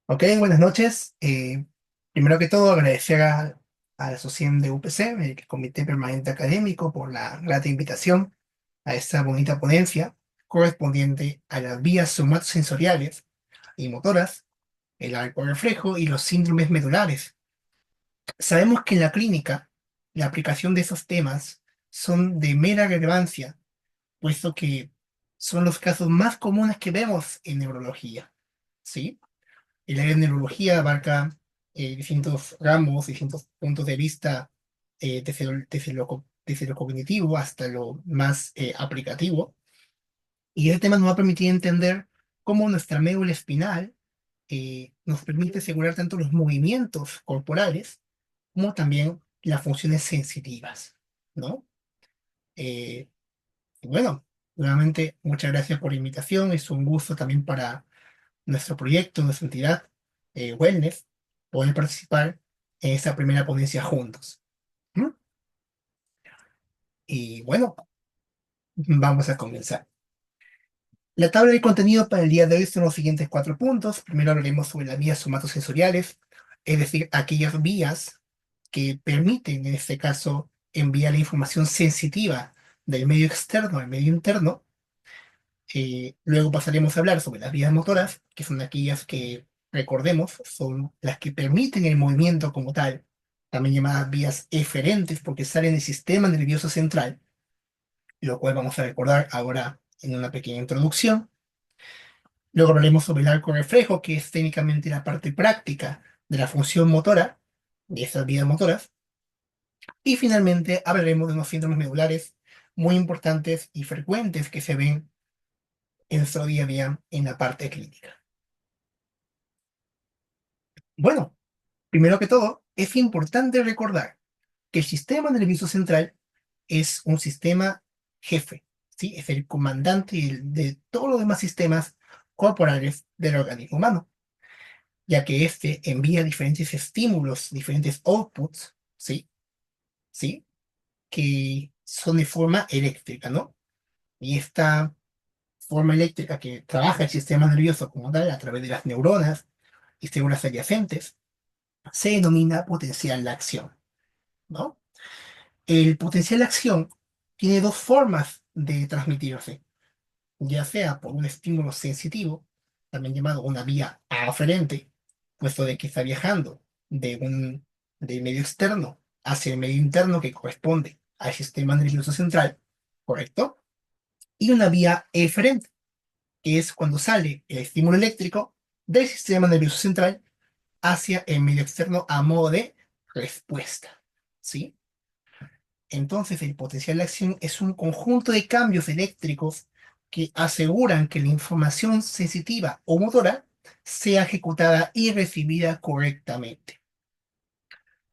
Ok, buenas noches. Primero que todo, agradecer a la Asociación de UPC, el Comité Permanente Académico, por la grata invitación a esta bonita ponencia correspondiente a las vías somatosensoriales y motoras, el arco reflejo y los síndromes medulares. Sabemos que en la clínica la aplicación de esos temas son de mera relevancia, puesto que son los casos más comunes que vemos en neurología, ¿sí? El área de neurología abarca distintos ramos, distintos puntos de vista, desde lo cognitivo hasta lo más aplicativo. Y este tema nos va a permitir entender cómo nuestra médula espinal nos permite asegurar tanto los movimientos corporales como también las funciones sensitivas, ¿no? Eh, y bueno, nuevamente, muchas gracias por la invitación. Es un gusto también para nuestro proyecto, nuestra entidad, Wellness, poder participar en esta primera ponencia juntos. ¿Mm? Y bueno, vamos a comenzar. La tabla de contenido para el día de hoy son los siguientes cuatro puntos. Primero hablaremos sobre las vías somatosensoriales, es decir, aquellas vías que permiten, en este caso, enviar la información sensitiva del medio externo al medio interno. Luego pasaremos a hablar sobre las vías motoras, que son aquellas que, recordemos, son las que permiten el movimiento como tal, también llamadas vías eferentes porque salen del sistema nervioso central, lo cual vamos a recordar ahora en una pequeña introducción. Luego hablaremos sobre el arco reflejo, que es técnicamente la parte práctica de la función motora de esas vías motoras. Y finalmente hablaremos de unos síndromes medulares muy importantes y frecuentes que se ven en nuestro día a día en la parte clínica. Bueno, primero que todo, es importante recordar que el sistema nervioso central es un sistema jefe, ¿sí? Es el comandante de todos los demás sistemas corporales del organismo humano, ya que este envía diferentes estímulos, diferentes outputs, ¿sí? ¿Sí? Que son de forma eléctrica, ¿no? Y esta forma eléctrica que trabaja el sistema nervioso como tal a través de las neuronas y células adyacentes se denomina potencial de acción, ¿no? El potencial de acción tiene dos formas de transmitirse, ya sea por un estímulo sensitivo, también llamado una vía aferente, puesto de que está viajando del medio externo hacia el medio interno que corresponde al sistema nervioso central, ¿correcto? Y una vía eferente, que es cuando sale el estímulo eléctrico del sistema nervioso central hacia el medio externo a modo de respuesta, ¿sí? Entonces, el potencial de acción es un conjunto de cambios eléctricos que aseguran que la información sensitiva o motora sea ejecutada y recibida correctamente.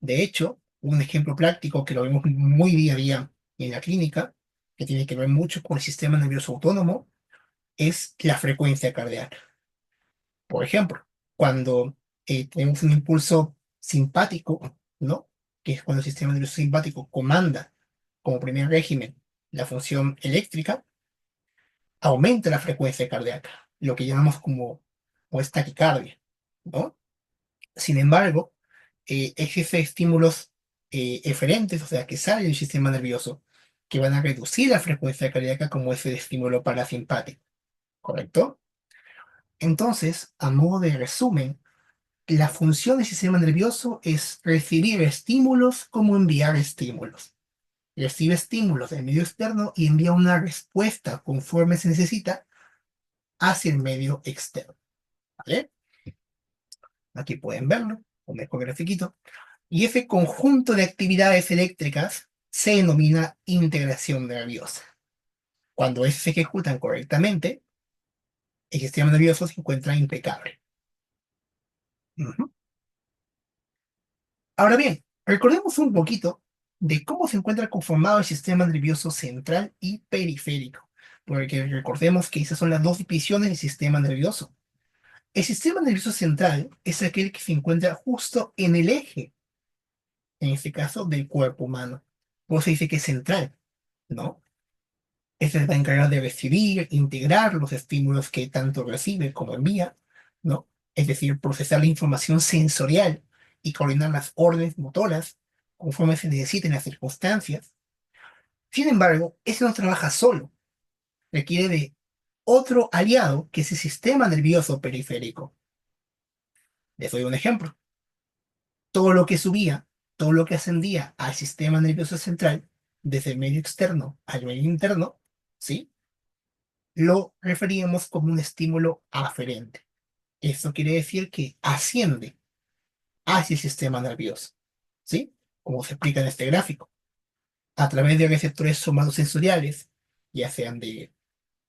De hecho, un ejemplo práctico que lo vemos muy día a día en la clínica, que tiene que ver mucho con el sistema nervioso autónomo, es la frecuencia cardíaca. Por ejemplo, cuando tenemos un impulso simpático, ¿no? Que es cuando el sistema nervioso simpático comanda como primer régimen la función eléctrica, aumenta la frecuencia cardíaca, lo que llamamos como es taquicardia, ¿no? Sin embargo, existen estímulos eferentes, o sea, que salen del sistema nervioso, que van a reducir la frecuencia cardíaca como es el estímulo parasimpático, ¿correcto? Entonces, a modo de resumen, la función del sistema nervioso es recibir estímulos como enviar estímulos. Recibe estímulos del medio externo y envía una respuesta conforme se necesita hacia el medio externo. ¿Vale? Aquí pueden verlo, con mejor grafiquito. Y ese conjunto de actividades eléctricas se denomina integración nerviosa. Cuando estos se ejecutan correctamente, el sistema nervioso se encuentra impecable. Ujú. Ahora bien, recordemos un poquito de cómo se encuentra conformado el sistema nervioso central y periférico, porque recordemos que esas son las dos divisiones del sistema nervioso. El sistema nervioso central es aquel que se encuentra justo en el eje, en este caso, del cuerpo humano. Por eso se dice que es central, ¿no? Este está encargado de recibir, integrar los estímulos que tanto recibe como envía, ¿no? es decir, procesar la información sensorial y coordinar las órdenes motoras conforme se necesiten las circunstancias. Sin embargo, ese no trabaja solo, requiere de otro aliado que es el sistema nervioso periférico. Les doy un ejemplo. Todo lo que subía, todo lo que ascendía al sistema nervioso central, desde el medio externo al medio interno, ¿sí? Lo referíamos como un estímulo aferente. Esto quiere decir que asciende hacia el sistema nervioso, ¿sí? Como se explica en este gráfico, a través de receptores somatosensoriales, ya sean de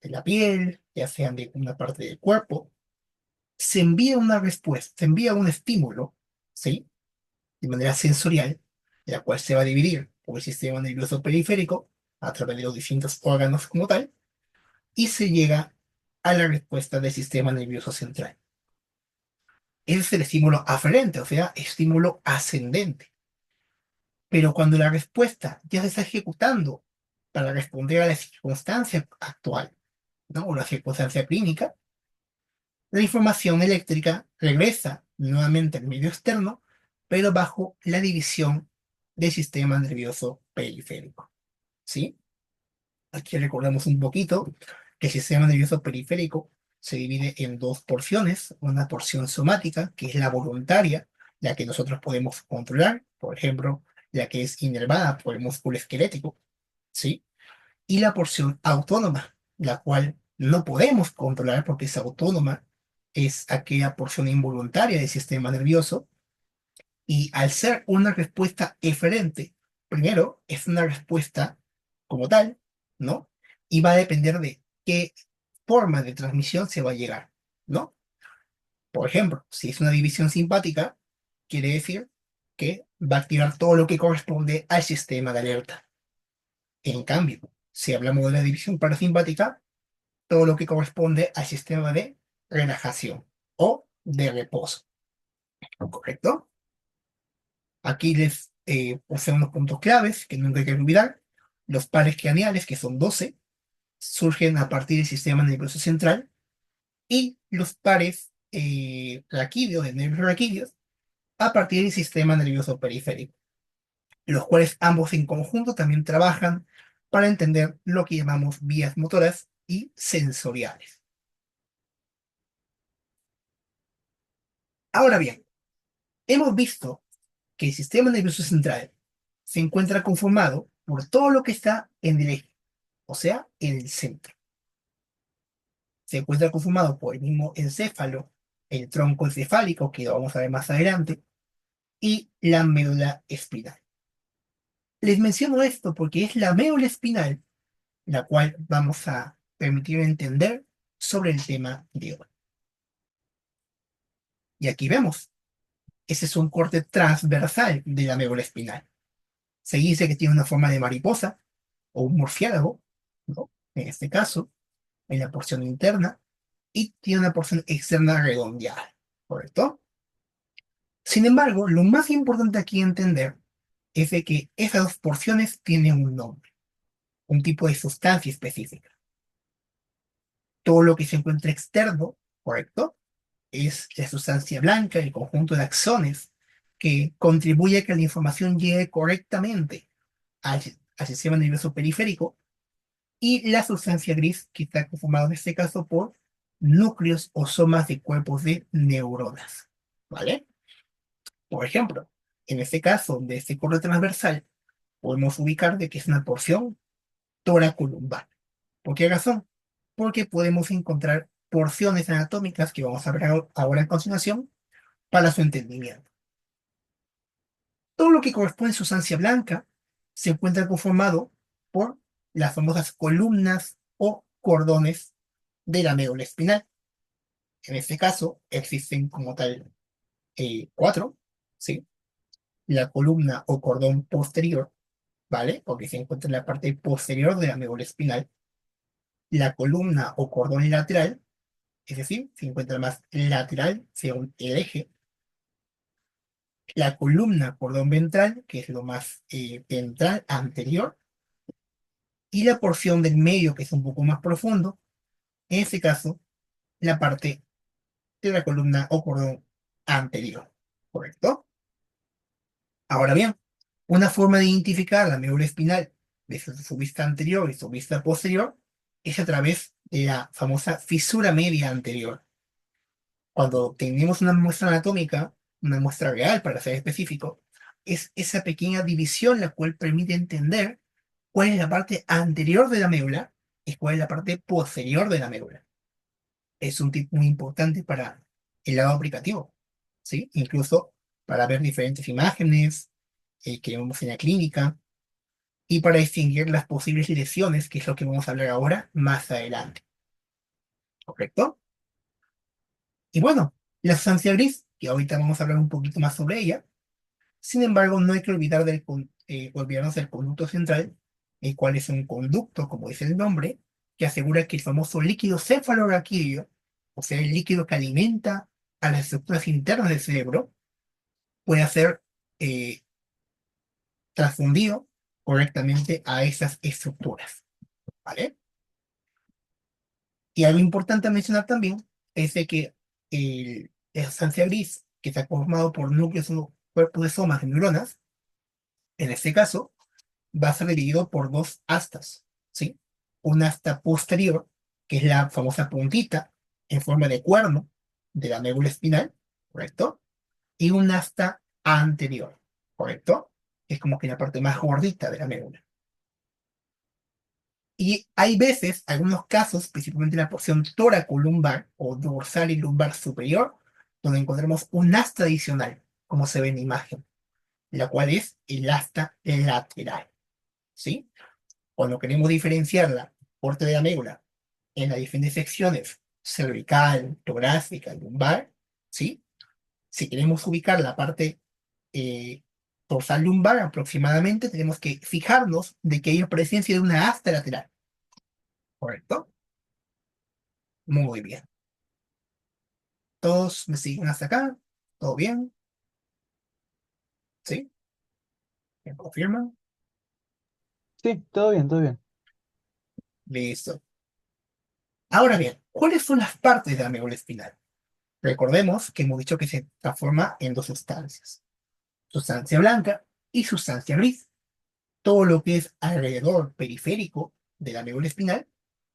la piel, ya sean de una parte del cuerpo, se envía una respuesta, se envía un estímulo, ¿sí? De manera sensorial, la cual se va a dividir por el sistema nervioso periférico a través de los distintos órganos como tal, y se llega a la respuesta del sistema nervioso central. Ese es el estímulo aferente, o sea, estímulo ascendente. Pero cuando la respuesta ya se está ejecutando para responder a la circunstancia actual, ¿no? O la circunstancia clínica, la información eléctrica regresa nuevamente al medio externo, pero bajo la división del sistema nervioso periférico, ¿sí? Aquí recordamos un poquito que el sistema nervioso periférico se divide en dos porciones, una porción somática, que es la voluntaria, la que nosotros podemos controlar, por ejemplo, la que es inervada por el músculo esquelético, ¿sí? Y la porción autónoma, la cual no podemos controlar porque es autónoma, es aquella porción involuntaria del sistema nervioso, y al ser una respuesta eferente, primero es una respuesta como tal, ¿no? Y va a depender de qué forma de transmisión se va a llegar, ¿no? Por ejemplo, si es una división simpática, quiere decir que va a activar todo lo que corresponde al sistema de alerta. En cambio, si hablamos de la división parasimpática, todo lo que corresponde al sistema de relajación o de reposo, ¿correcto? Aquí les puse unos puntos claves que nunca hay que olvidar. Los pares craneales, que son 12, surgen a partir del sistema nervioso central, y los pares raquídeos, de nervios raquídeos, a partir del sistema nervioso periférico, los cuales ambos en conjunto también trabajan para entender lo que llamamos vías motoras y sensoriales. Ahora bien, hemos visto que el sistema nervioso central se encuentra conformado por todo lo que está en el eje, o sea, en el centro. Se encuentra conformado por el mismo encéfalo, el tronco encefálico, que lo vamos a ver más adelante, y la médula espinal. Les menciono esto porque es la médula espinal la cual vamos a permitir entender sobre el tema de hoy. Y aquí vemos, ese es un corte transversal de la médula espinal. Se dice que tiene una forma de mariposa o un murciélago, ¿no? En este caso, en la porción interna, y tiene una porción externa redondeada, ¿correcto? Sin embargo, lo más importante aquí entender es de que esas dos porciones tienen un nombre, un tipo de sustancia específica. Todo lo que se encuentra externo, ¿correcto? Es la sustancia blanca, el conjunto de axones que contribuye a que la información llegue correctamente al sistema nervioso periférico, y la sustancia gris, que está conformada en este caso por núcleos o somas de cuerpos de neuronas, ¿vale? Por ejemplo, en este caso de este corte transversal, podemos ubicar de que es una porción toracolumbar. ¿Por qué razón? Porque podemos encontrar porciones anatómicas que vamos a ver ahora en continuación para su entendimiento. Todo lo que corresponde a sustancia blanca se encuentra conformado por las famosas columnas o cordones de la médula espinal. En este caso existen como tal cuatro, ¿sí? La columna o cordón posterior, ¿vale? Porque se encuentra en la parte posterior de la médula espinal. La columna o cordón lateral, es decir, se encuentra más lateral según el eje. La columna cordón ventral, que es lo más ventral anterior, y la porción del medio, que es un poco más profundo, en este caso, la parte de la columna o cordón anterior, ¿correcto? Ahora bien, una forma de identificar la médula espinal desde su vista anterior y su vista posterior es a través de la famosa fisura media anterior. Cuando tenemos una muestra anatómica, una muestra real para ser específico, es esa pequeña división la cual permite entender cuál es la parte anterior de la médula y cuál es la parte posterior de la médula. Es un tip muy importante para el lado aplicativo, ¿sí? Incluso para ver diferentes imágenes que vemos en la clínica y para distinguir las posibles lesiones, que es lo que vamos a hablar ahora más adelante, ¿correcto? Y bueno, la sustancia gris, que ahorita vamos a hablar un poquito más sobre ella. Sin embargo, no hay que olvidarnos del conducto central, el cual es un conducto, como dice el nombre, que asegura que el famoso líquido cefalorraquídeo, o sea, el líquido que alimenta a las estructuras internas del cerebro, pueda ser eh, transfundido correctamente a esas estructuras, ¿vale? Y algo importante a mencionar también es de que la sustancia gris, que está formado por núcleos o cuerpos de somas de neuronas, en este caso, va a ser dividido por dos astas, ¿sí? Una asta posterior, que es la famosa puntita en forma de cuerno de la médula espinal, ¿correcto? Y una asta anterior, ¿correcto? Es como que la parte más gordita de la médula. Y hay veces, algunos casos, principalmente en la porción toracolumbar o dorsal y lumbar superior, donde encontramos un asta adicional, como se ve en la imagen, la cual es el asta lateral, ¿sí? Cuando queremos diferenciar la corte de la médula en las diferentes secciones, cervical, torácica, lumbar, ¿sí? Si queremos ubicar la parte eh, dorsal lumbar aproximadamente, tenemos que fijarnos de que hay presencia de una asta lateral, ¿correcto? Muy bien. ¿Todos me siguen hasta acá? ¿Todo bien? ¿Sí? ¿Me confirman? Sí, todo bien, todo bien. Listo. Ahora bien, ¿cuáles son las partes de la médula espinal? Recordemos que hemos dicho que se transforma en dos sustancias: sustancia blanca y sustancia gris. Todo lo que es alrededor periférico de la médula espinal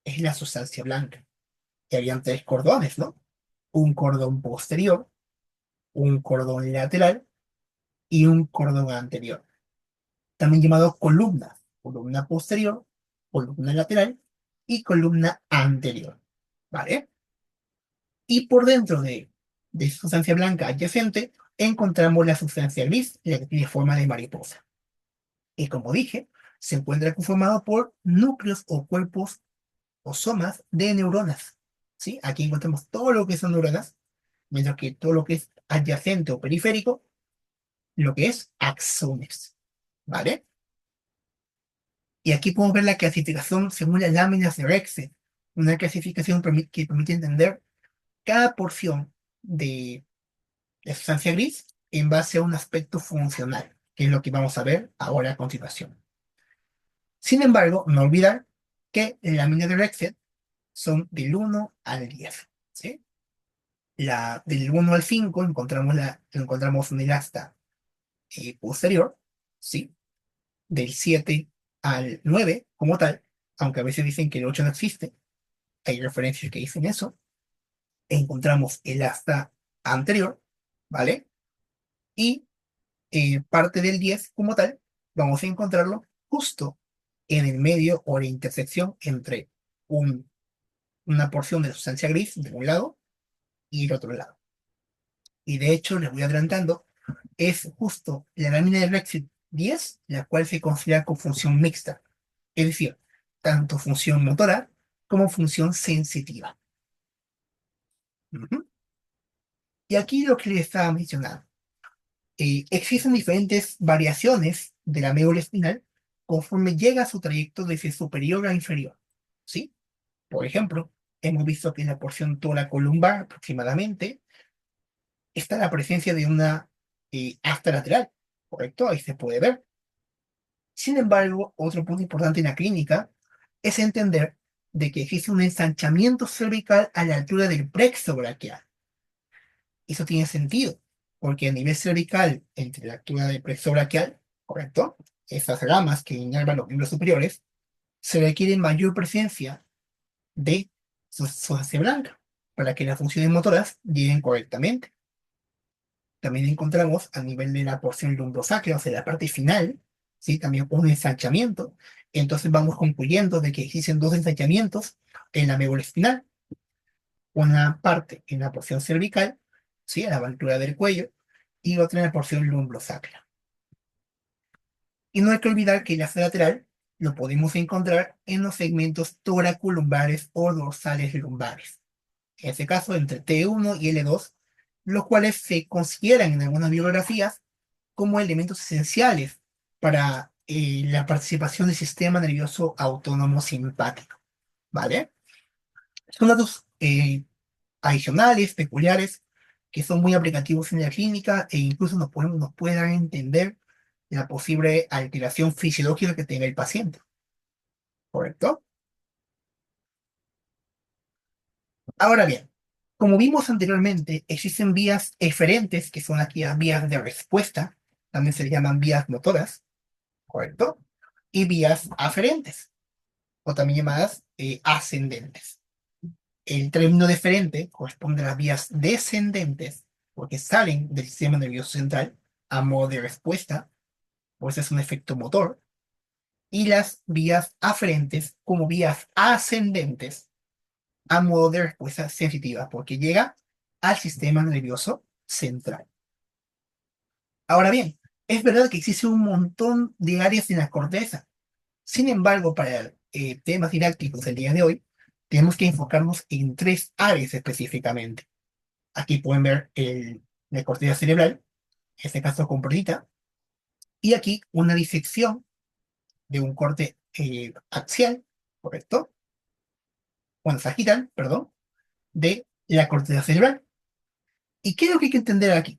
es la sustancia blanca. Y habían tres cordones, ¿no? Un cordón posterior, un cordón lateral y un cordón anterior, también llamado columna: columna posterior, columna lateral y columna anterior, ¿vale? Y por dentro de esa sustancia blanca adyacente encontramos la sustancia gris, la que tiene forma de mariposa. Y como dije, se encuentra conformado por núcleos o cuerpos o somas de neuronas, ¿sí? Aquí encontramos todo lo que son neuronas, mientras que todo lo que es adyacente o periférico, lo que es axones, ¿vale? Y aquí podemos ver la clasificación según las láminas de Rexed, una clasificación que permite entender cada porción de la sustancia gris en base a un aspecto funcional, que es lo que vamos a ver ahora a continuación. Sin embargo, no olvidar que las láminas de Rexed son del 1 al 10, ¿sí? Del 1 al 5 encontramos un elasta posterior, ¿sí? Del 7 al 9 como tal, aunque a veces dicen que el 8 no existe, hay referencias que dicen eso. Encontramos el asta anterior, ¿vale? Y parte del 10 como tal, vamos a encontrarlo justo en el medio o la intersección entre una porción de la sustancia gris de un lado y el otro lado. Y de hecho, les voy adelantando, es justo la lámina de Brexit 10, la cual se considera con función mixta, es decir, tanto función motora como función sensitiva. Ujú. Y aquí lo que les estaba mencionando. Existen diferentes variaciones de la médula espinal conforme llega a su trayecto desde superior a inferior, ¿sí? Por ejemplo, hemos visto que en la porción toracolumbar aproximadamente está la presencia de una asta lateral, ¿correcto? Ahí se puede ver. Sin embargo, otro punto importante en la clínica es entender de que existe un ensanchamiento cervical a la altura del plexo braquial, Eso tiene sentido, porque a nivel cervical, entre la altura del plexo braquial, ¿correcto? Esas ramas que inervan los miembros superiores, se requiere mayor presencia de sustancia blanca para que las funciones motoras lleguen correctamente. También encontramos a nivel de la porción lumbrosacra, o sea, la parte final, ¿sí? También un ensanchamiento. Entonces vamos concluyendo de que existen dos ensanchamientos en la médula espinal, una parte en la porción cervical, ¿sí? A la altura del cuello, y otra en la porción lumbrosacra. Y no hay que olvidar que el eje lateral lo podemos encontrar en los segmentos toracolumbares o dorsales lumbares. En este caso, entre T1 y L2, los cuales se consideran en algunas bibliografías como elementos esenciales para la participación del sistema nervioso autónomo simpático, ¿vale? Son datos adicionales, peculiares, que son muy aplicativos en la clínica e incluso nos pueden dar a entender la posible alteración fisiológica que tenga el paciente, ¿correcto? Ahora bien, como vimos anteriormente, existen vías eferentes, que son aquellas vías de respuesta, también se le llaman vías motoras, ¿correcto? Y vías aferentes, o también llamadas ascendentes. El término deferente corresponde a las vías descendentes, porque salen del sistema nervioso central a modo de respuesta, pues es un efecto motor, y las vías aferentes como vías ascendentes a modo de respuesta sensitiva, porque llega al sistema nervioso central. Ahora bien, es verdad que existe un montón de áreas en la corteza. Sin embargo, para temas didácticos del día de hoy, tenemos que enfocarnos en tres áreas específicamente. Aquí pueden ver la corteza cerebral, en este caso completita, y aquí una disección de un corte axial, ¿correcto? Bueno, sagital, perdón, de la corteza cerebral. ¿Y qué es lo que hay que entender aquí?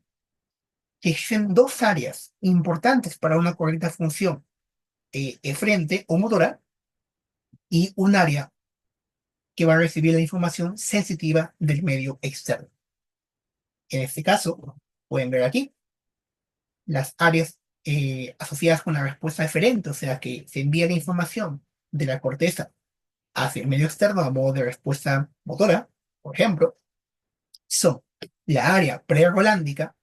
Que existen dos áreas importantes para una correcta función eferente o motora y un área que va a recibir la información sensitiva del medio externo. En este caso, pueden ver aquí las áreas asociadas con la respuesta eferente, o sea que se envía la información de la corteza hacia el medio externo a modo de respuesta motora, por ejemplo, son la área prerolándica,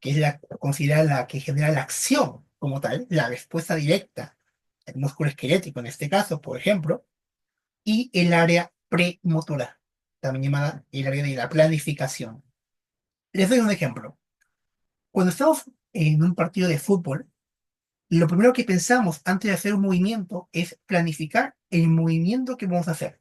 que es la considerada la que genera la acción como tal, la respuesta directa del músculo esquelético en este caso, por ejemplo, y el área premotora, también llamada el área de la planificación. Les doy un ejemplo. Cuando estamos en un partido de fútbol, lo primero que pensamos antes de hacer un movimiento es planificar el movimiento que vamos a hacer.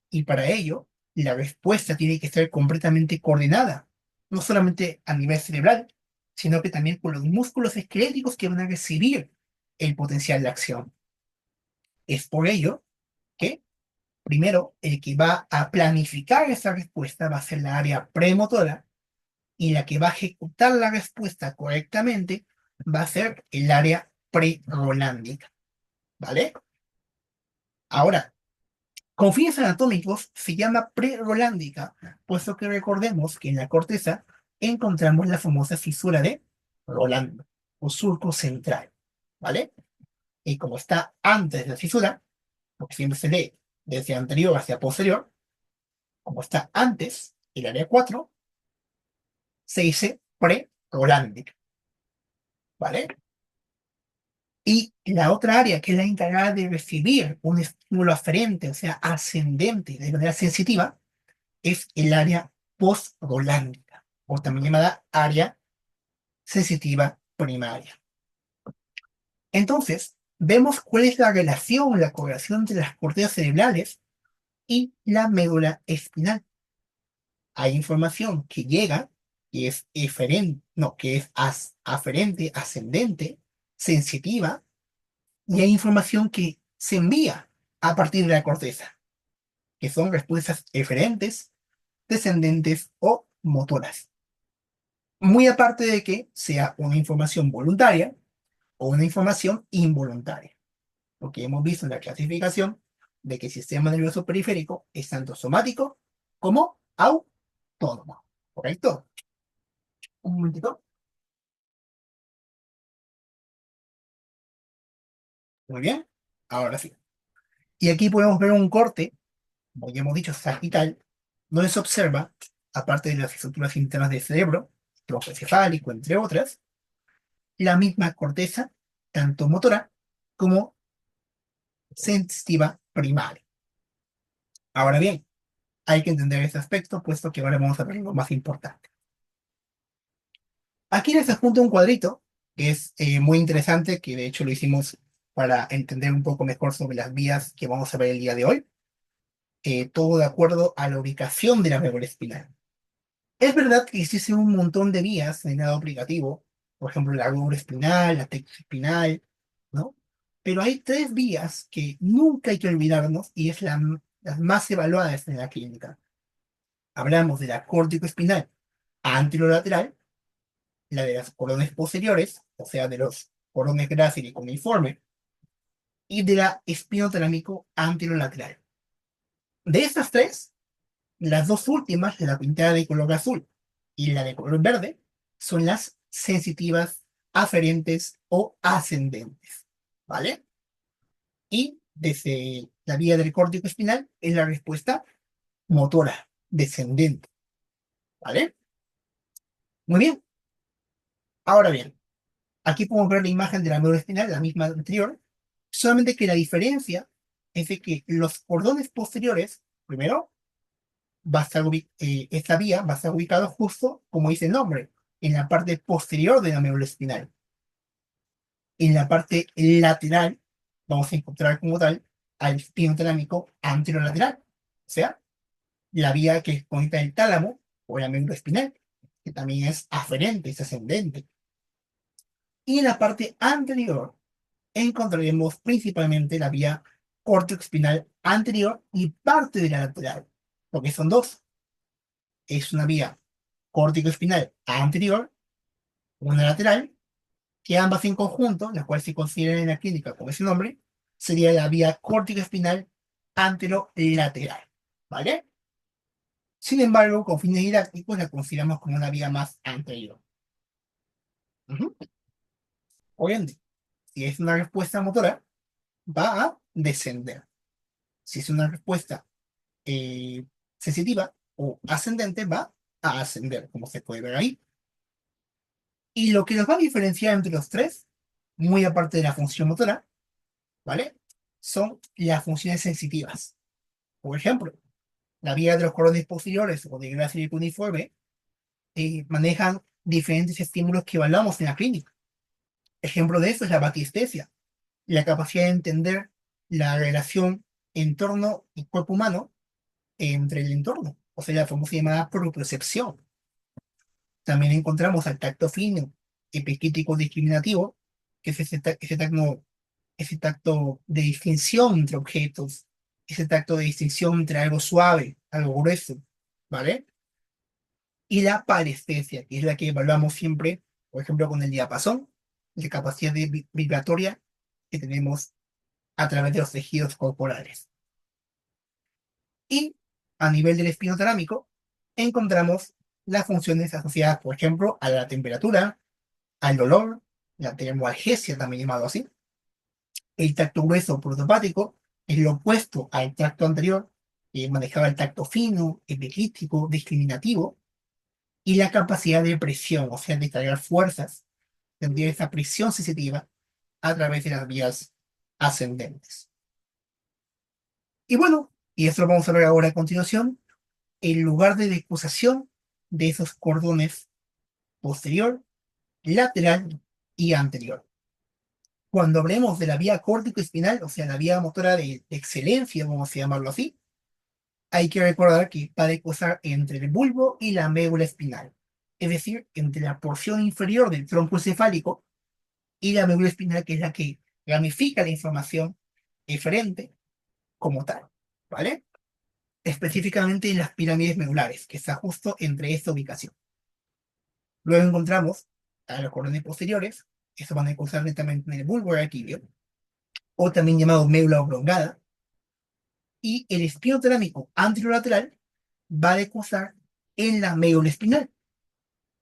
Y para ello, la respuesta tiene que estar completamente coordinada, no solamente a nivel cerebral, sino que también con los músculos esqueléticos que van a recibir el potencial de acción. Es por ello que, primero, el que va a planificar esa respuesta va a ser la área premotora y la que va a ejecutar la respuesta correctamente va a ser el área prerolándica, ¿vale? Ahora, con fines anatómicos se llama prerolándica, puesto que recordemos que en la corteza encontramos la famosa fisura de Rolando o surco central, ¿vale? Y como está antes de la fisura, porque siempre se lee desde anterior hacia posterior, como está antes, el área 4 se dice prerolándica, ¿vale? Y la otra área, que es la encargada de recibir un estímulo aferente, o sea, ascendente de manera sensitiva, es el área postrolándica, o también llamada área sensitiva primaria. Entonces, vemos cuál es la relación, la correlación entre las cortezas cerebrales y la médula espinal. Hay información que llega, que es eferente, no, que es aferente, ascendente, sensitiva, y hay información que se envía a partir de la corteza, que son respuestas eferentes, descendentes o motoras. Muy aparte de que sea una información voluntaria o una información involuntaria, porque hemos visto en la clasificación de que el sistema nervioso periférico es tanto somático como autónomo, ¿correcto? Un momentito. Muy bien. Ahora sí. Y aquí podemos ver un corte, como ya hemos dicho, sagital, donde se observa, aparte de las estructuras internas del cerebro, tronco encefálico, entre otras, la misma corteza, tanto motora como sensitiva primaria. Ahora bien, hay que entender este aspecto, puesto que ahora vamos a ver lo más importante. Aquí les adjunto un cuadrito que es muy interesante, que de hecho lo hicimos para entender un poco mejor sobre las vías que vamos a ver el día de hoy, todo de acuerdo a la ubicación de la médula espinal. Es verdad que existen un montón de vías en el lado aplicativo, por ejemplo, la médula espinal, la texto espinal, ¿no? Pero hay tres vías que nunca hay que olvidarnos y es las más evaluadas en la clínica. Hablamos de la córtico espinal anterolateral, la de las corones posteriores, o sea, de los corones grácil y cuneiforme, y de la espinotalámico anterolateral. De estas tres, las dos últimas, la pintada de color azul y la de color verde, son las sensitivas, aferentes o ascendentes, ¿vale? Y desde la vía del córtico espinal es la respuesta motora, descendente, ¿vale? Muy bien. Ahora bien, aquí podemos ver la imagen de la médula espinal, la misma anterior, solamente que la diferencia es de que los cordones posteriores, primero, esta vía va a estar ubicada justo como dice el nombre, en la parte posterior de la médula espinal. En la parte lateral vamos a encontrar como tal al espino talámico anterolateral, o sea, la vía que conecta el tálamo o la médula espinal, que también es aferente, es ascendente. Y en la parte anterior encontraremos principalmente la vía córtico-espinal anterior y parte de la lateral, porque son dos. Es una vía córtico-espinal anterior, una lateral, que ambas en conjunto, las cuales se consideran en la clínica como ese nombre, sería la vía córtico-espinal anterolateral, ¿vale? Sin embargo, con fines didácticos la consideramos como una vía más anterior. Ujú. Obviamente, si es una respuesta motora, va a descender. Si es una respuesta eh, sensitiva o ascendente, va a ascender, como se puede ver ahí. Y lo que nos va a diferenciar entre los tres, muy aparte de la función motora, ¿vale? Son las funciones sensitivas. Por ejemplo, la vía de los cordones posteriores o de Gracile y cuneiforme manejan diferentes estímulos que evaluamos en la clínica. Ejemplo de eso es la baquiestesia, la capacidad de entender la relación entorno y cuerpo humano entre el entorno, o sea, la famosa llamada propriocepción. También encontramos al tacto fino, epicrítico discriminativo, que es ese tacto de distinción entre objetos, ese tacto de distinción entre algo suave, algo grueso, ¿vale? Y la parestesia, que es la que evaluamos siempre, por ejemplo, con el diapasón, la capacidad vibratoria que tenemos a través de los tejidos corporales. Y a nivel del espinotalámico, encontramos las funciones asociadas, por ejemplo, a la temperatura, al dolor, la termoalgesia, también llamado así. El tacto grueso protopático es lo opuesto al tracto anterior, que manejaba el tacto fino, epiclíptico, discriminativo, y la capacidad de presión, o sea, de cargar fuerzas, tendría esa presión sensitiva a través de las vías ascendentes. Y bueno, y esto lo vamos a ver ahora a continuación, el lugar de disposición de esos cordones posterior, lateral y anterior. Cuando hablemos de la vía córtico-espinal, o sea, la vía motora de excelencia, vamos a llamarlo así, hay que recordar que va a deposar entre el bulbo y la médula espinal, es decir, entre la porción inferior del tronco encefálico y la médula espinal, que es la que ramifica la información eferente como tal, ¿vale? Específicamente en las pirámides medulares, que está justo entre esta ubicación. Luego encontramos a los cordones posteriores, que se van a encontrar netamente en el bulbo raquídeo, o también llamado médula oblongada, y el espino talámico anterolateral va a deposar en la médula espinal.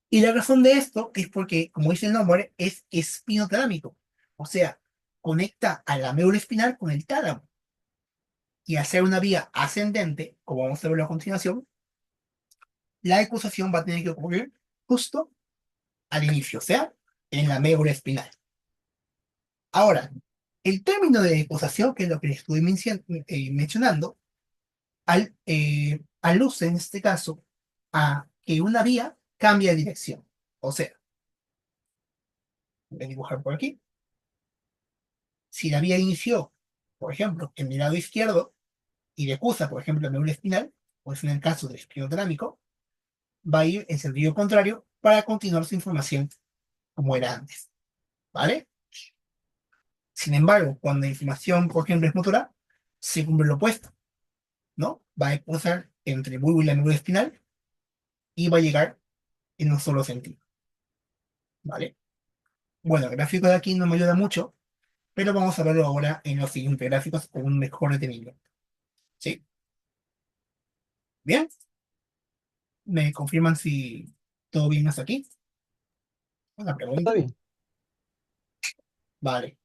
Y la razón de esto es porque, como dice el nombre, es espinotalámico. O sea, conecta a la médula espinal con el tálamo. Y al ser una vía ascendente, como vamos a verlo a continuación, la decusación va a tener que ocurrir justo al inicio, o sea, en la médula espinal. Ahora, el término de decusación, que es lo que les estuve mencionando, aluce en este caso a que una vía cambia de dirección. O sea, voy a dibujar por aquí. Si la vía inició, por ejemplo, en el lado izquierdo y decusa, por ejemplo, la médula espinal, o es en el caso del espinotalámico, va a ir en sentido contrario para continuar su información como era antes. ¿Vale? Sin embargo, cuando la información, por ejemplo, es motora, se cumple lo opuesto, ¿no? Va a pasar entre el bulbo y la médula espinal y va a llegar en un solo sentido, ¿vale? Bueno, el gráfico de aquí no me ayuda mucho, pero vamos a verlo ahora en los siguientes gráficos con un mejor detenimiento. ¿Sí? ¿Bien? ¿Me confirman si todo bien hasta aquí? Una Está pregunta. bien, Vale.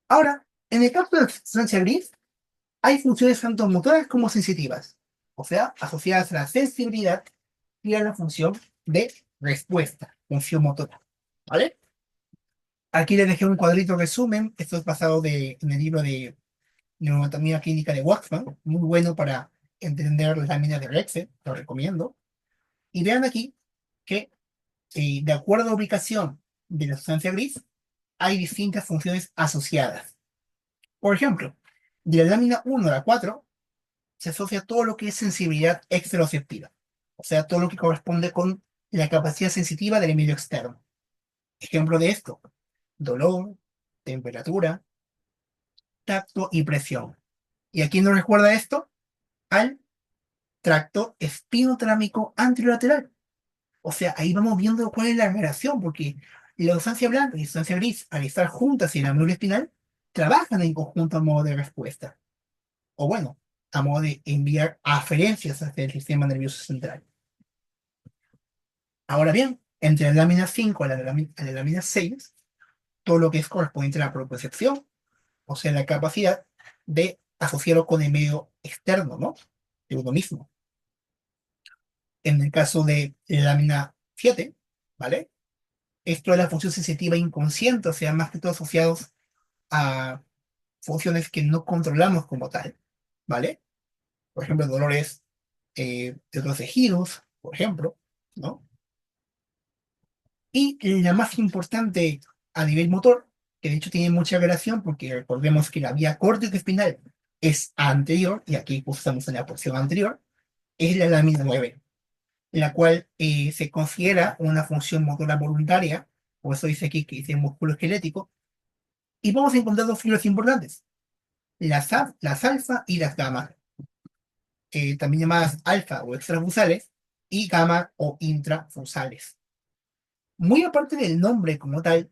Ahora, en el caso de la sustancia gris, hay funciones tanto motoras como sensitivas, o sea, asociadas a la sensibilidad y a la función de respuesta, función motora. ¿Vale? Aquí les dejé un cuadrito resumen. Esto es basado en el libro de Neuroanatomía Clínica de Waxman, muy bueno para entender las láminas de Rexet, lo recomiendo. Y vean aquí que, de acuerdo a la ubicación de la sustancia gris, hay distintas funciones asociadas. Por ejemplo, de la lámina 1 a la 4 se asocia todo lo que es sensibilidad exteroceptiva, o sea, todo lo que corresponde con la capacidad sensitiva del medio externo. Ejemplo de esto, dolor, temperatura, tacto y presión. ¿Y a quién nos recuerda esto? Al tracto espinotalámico anterolateral. O sea, ahí vamos viendo cuál es la relación, porque la sustancia blanca y la sustancia gris, al estar juntas en la médula espinal, trabajan en conjunto a modo de respuesta. O bueno, a modo de enviar aferencias hacia el sistema nervioso central. Ahora bien, entre la lámina 5 a la lámina 6, todo lo que es correspondiente a la propiocepción, o sea, la capacidad de asociarlo con el medio externo, ¿no? De uno mismo. En el caso de la lámina 7, ¿vale? Esto es la función sensitiva inconsciente, o sea, más que todo asociados a funciones que no controlamos como tal, ¿vale? Por ejemplo, dolores de los tejidos, por ejemplo, ¿no? Y la más importante a nivel motor, que de hecho tiene mucha relación, porque recordemos que la vía córtico-espinal es anterior, y aquí pues estamos en la porción anterior, es la lámina 9, la cual se considera una función motora voluntaria, por eso dice aquí que dice músculo esquelético, y vamos a encontrar dos fibras importantes, las alfa y las gamma, también llamadas alfa o extrafusales, y gamma o intrafusales. Muy aparte del nombre como tal,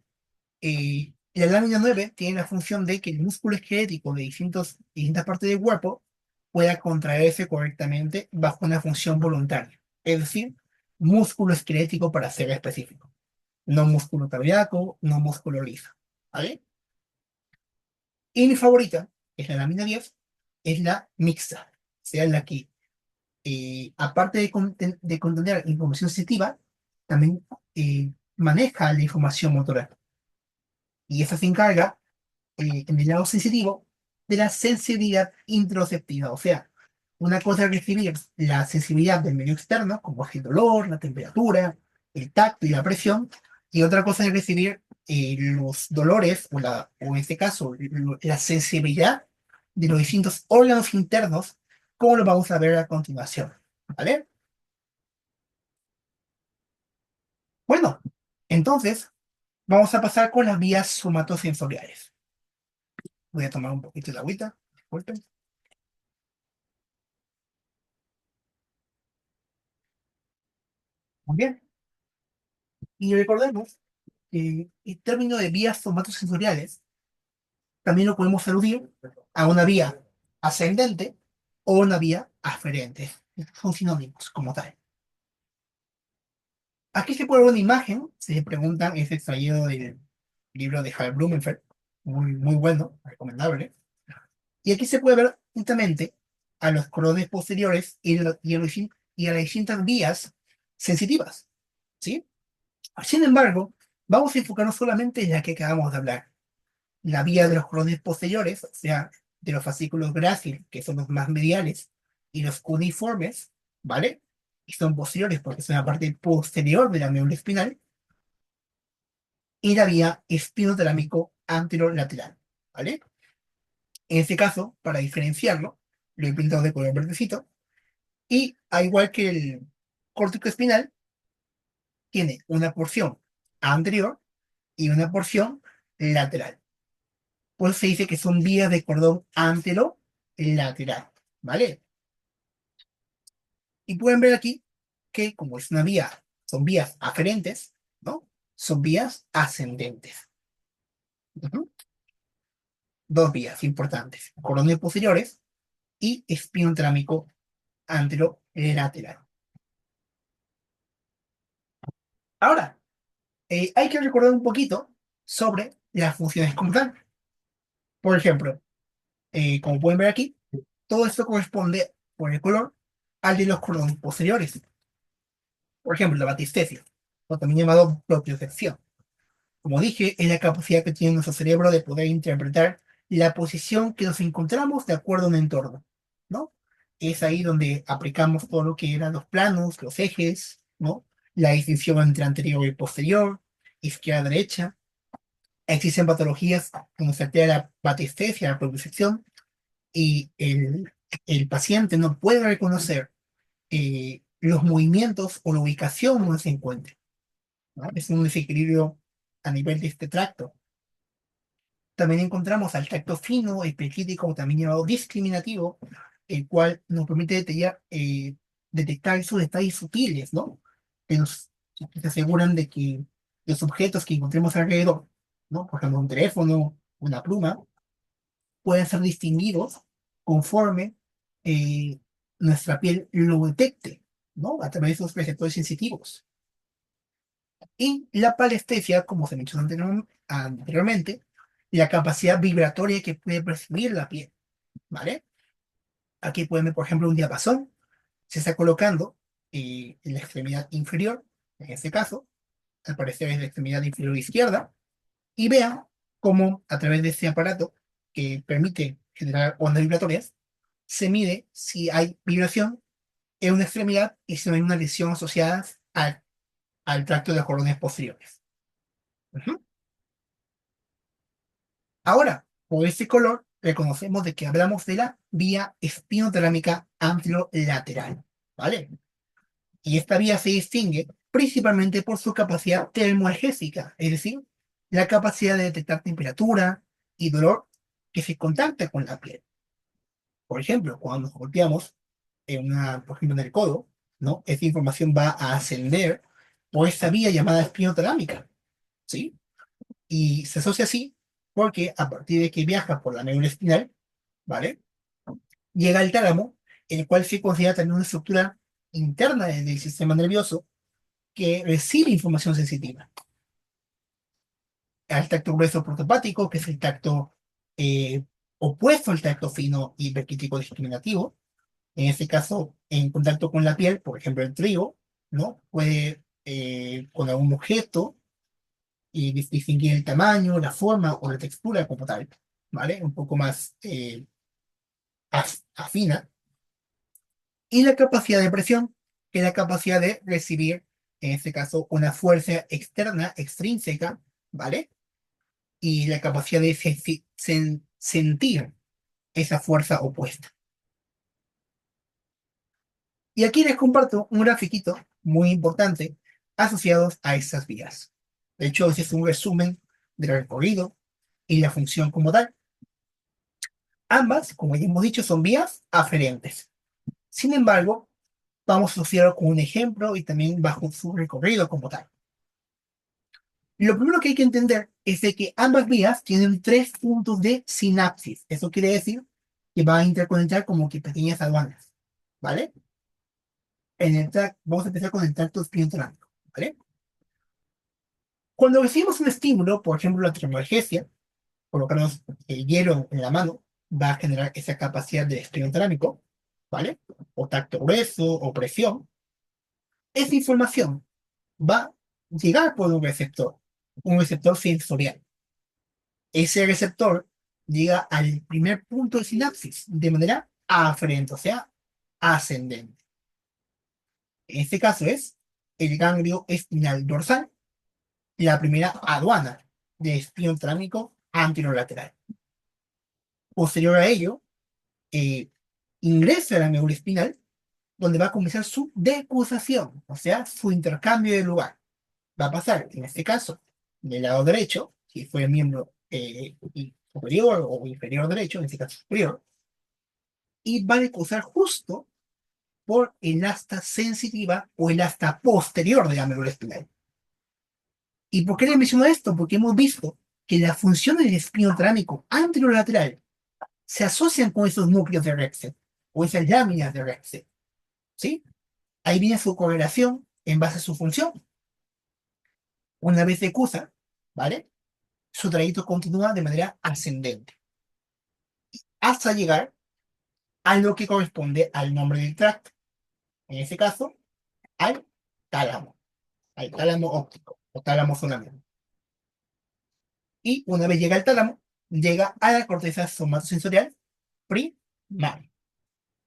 la lámina 9 tiene la función de que el músculo esquelético de distintas partes del cuerpo pueda contraerse correctamente bajo una función voluntaria, es decir, músculo esquelético para ser específico, no músculo cardíaco, no músculo liso, ¿vale? Y mi favorita, que es la lámina 10, es la mixta, o sea, la que, aparte de contener información sensitiva, también maneja la información motora. Y esa se encarga, en el lado sensitivo, de la sensibilidad interoceptiva. O sea, una cosa es recibir la sensibilidad del medio externo, como es el dolor, la temperatura, el tacto y la presión, y otra cosa es recibir los dolores, o en este caso, la sensibilidad de los distintos órganos internos, como lo vamos a ver a continuación. ¿Vale? Bueno, entonces vamos a pasar con las vías somatosensoriales. Voy a tomar un poquito de agüita, disculpen. Muy bien. Y recordemos que el término de vías somatosensoriales también lo podemos aludir a una vía ascendente o una vía aferente. Son sinónimos como tal. Aquí se puede ver una imagen, si se preguntan, es extraído del libro de Hal Blumenfeld, muy bueno, recomendable. Y aquí se puede ver justamente a los corones posteriores y a las distintas vías sensitivas, ¿sí? Sin embargo, vamos a enfocarnos solamente en la que acabamos de hablar, la vía de los corones posteriores, o sea, de los fascículos gráciles, que son los más mediales, y los cuneiformes, ¿vale? Y son posteriores porque son la parte posterior de la médula espinal, y la vía espinotalámico anterolateral, ¿vale? En este caso, para diferenciarlo, lo he pintado de color verdecito, y al igual que el córtico espinal, tiene una porción anterior y una porción lateral. Pues se dice que son vías de cordón anterolateral, ¿vale? Y pueden ver aquí que como es una vía, son vías aferentes, ¿no? Son vías ascendentes. Ujú. Dos vías importantes, corones posteriores y espinotalámico anterolateral. Ahora, hay que recordar un poquito sobre las funciones como tal. Por ejemplo, como pueden ver aquí, todo esto corresponde por el color al de los cordones posteriores. Por ejemplo, la batistesia, o también llamado propiocepción. Como dije, es la capacidad que tiene nuestro cerebro de poder interpretar la posición que nos encontramos de acuerdo a un entorno, ¿no? Es ahí donde aplicamos todo lo que eran los planos, los ejes, ¿no? La distinción entre anterior y posterior, izquierda-derecha. Existen patologías como se altera la batistesia, la propiocepción, y el paciente no puede reconocer los movimientos o la ubicación donde se encuentra, ¿no? Es un desequilibrio a nivel de este tracto. También encontramos al tacto fino, específico, también llamado discriminativo, el cual nos permite detectar esos detalles sutiles, ¿no? Que que se aseguran de que los objetos que encontremos alrededor, ¿no? Por ejemplo, un teléfono, una pluma, pueden ser distinguidos conforme eh, nuestra piel lo detecte, ¿no? A través de esos receptores sensitivos. Y la palestesia, como se mencionó anteriormente, la capacidad vibratoria que puede percibir la piel, ¿vale? Aquí pueden ver, por ejemplo, un diapasón, se está colocando en la extremidad inferior, en este caso, al parecer es la extremidad inferior izquierda, y vean cómo a través de este aparato que permite generar ondas vibratorias, se mide si hay vibración en una extremidad y si no hay una lesión asociada al tracto de los cordones posteriores. Ujú. Ahora, por este color, reconocemos de que hablamos de la vía espinotalámica anterolateral, ¿vale? Y esta vía se distingue principalmente por su capacidad termoalgésica, es decir, la capacidad de detectar temperatura y dolor que se contacta con la piel. Por ejemplo, cuando nos golpeamos por ejemplo, en el codo, ¿no? Esta información va a ascender por esta vía llamada espinotalámica, ¿sí? Y se asocia así porque a partir de que viaja por la médula espinal, ¿vale? Llega al tálamo, el cual se considera también una estructura interna del sistema nervioso que recibe información sensitiva. Al tacto grueso protopático, que es el tacto eh, opuesto al tacto fino y verquítico discriminativo. En este caso, en contacto con la piel, por ejemplo, el trigo, ¿no? Puede, con algún objeto, y distinguir el tamaño, la forma o la textura como tal, ¿vale? Un poco más afina. Y la capacidad de presión, que es la capacidad de recibir, en este caso, una fuerza externa, extrínseca, ¿vale? Y la capacidad de sentir esa fuerza opuesta. Y aquí les comparto un grafiquito muy importante asociados a estas vías. De hecho, ese es un resumen del recorrido y la función como tal. Ambas, como ya hemos dicho, son vías aferentes. Sin embargo, vamos a asociarlo con un ejemplo y también bajo su recorrido como tal. Lo primero que hay que entender es de que ambas vías tienen tres puntos de sinapsis. Eso quiere decir que van a interconectar como que pequeñas aduanas, ¿vale? Vamos a empezar con el tracto espinotalámico, ¿vale? Cuando recibimos un estímulo, por ejemplo, la termoalgesia, colocarnos el hielo en la mano, va a generar esa capacidad de estrés terámico, ¿vale? O tacto grueso, o presión. Esa información va a llegar por un receptor sensorial. Ese receptor llega al primer punto de sinapsis de manera aferente, o sea, ascendente. En este caso es el ganglio espinal dorsal, la primera aduana de espino talámico anterolateral. Posterior a ello, eh, ingresa a la médula espinal, donde va a comenzar su decusación, o sea, su intercambio de lugar. Va a pasar, en este caso, del lado derecho, si fue el miembro superior o inferior derecho, en este caso superior, y va a decusar justo por el asta sensitiva o el asta posterior de la médula espinal. ¿Y por qué le menciono esto? Porque hemos visto que las funciones del espino talámico anterolateral se asocian con esos núcleos de Rexet o esas láminas de Rexet, ¿sí? Ahí viene su correlación en base a su función. Una vez decusa, ¿vale? Su trayecto continúa de manera ascendente hasta llegar a lo que corresponde al nombre del tracto, en este caso, al tálamo, al tálamo óptico o tálamo sonámbulo. Y una vez llega al tálamo, llega a la corteza somatosensorial primaria.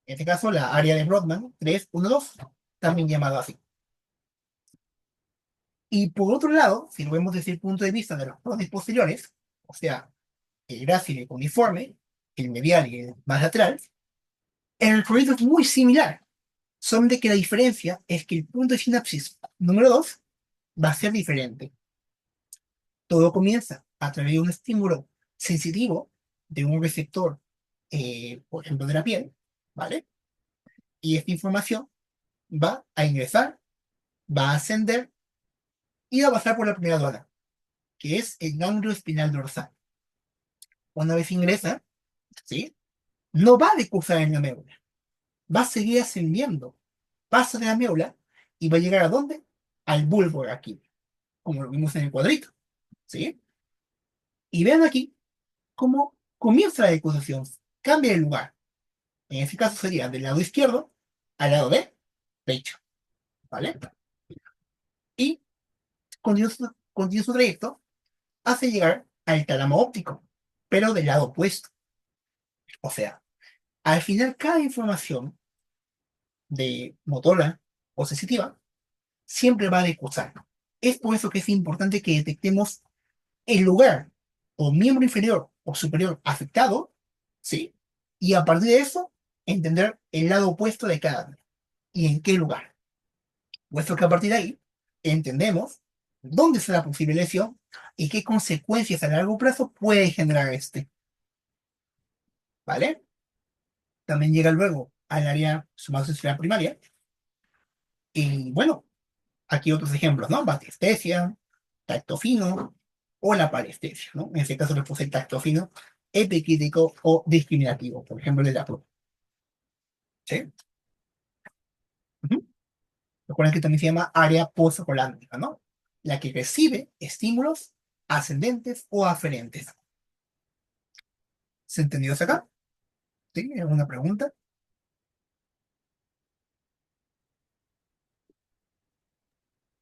En este caso, la área de Brodmann 312, también llamado así. Y por otro lado, si lo vemos desde el punto de vista de los cortes posteriores, o sea, el grácil uniforme, el medial y el más lateral, el recorrido es muy similar, solamente que la diferencia es que el punto de sinapsis número 2 va a ser diferente. Todo comienza a través de un estímulo sensitivo de un receptor, por ejemplo, de la piel, ¿vale? Y esta información va a ingresar, va a ascender y va a pasar por la primera aduana, que es el ganglio espinal dorsal. Una vez ingresa, ¿sí? No va a decursar en la médula, va a seguir ascendiendo, pasa de la médula y va a llegar ¿a dónde? Al bulbo aquí, como lo vimos en el cuadrito, ¿sí? Y vean aquí cómo comienza la decusación, cambia de lugar. En este caso sería del lado izquierdo al lado de derecho, ¿vale? Y continúa su trayecto hace llegar al tálamo óptico, pero del lado opuesto. O sea, al final cada información de motora o sensitiva siempre va a decusar. Es por eso que es importante que detectemos el lugar o miembro inferior o superior afectado, ¿sí? Y a partir de eso, entender el lado opuesto de cada uno y en qué lugar. Puesto que a partir de ahí entendemos dónde está la posible lesión y qué consecuencias a largo plazo puede generar este, ¿vale? También llega luego al área somatosensoral primaria y bueno, aquí otros ejemplos, ¿no? Batiestesia, tacto fino o la parestesia, ¿no? En este caso le puse el tacto fino, epicrítico o discriminativo, por ejemplo, el de la PRO. ¿Sí? Ujú. Recuerden que también se llama área postcolándica, ¿no? La que recibe estímulos ascendentes o aferentes. ¿Se entendió hasta acá? ¿Sí? ¿Alguna pregunta?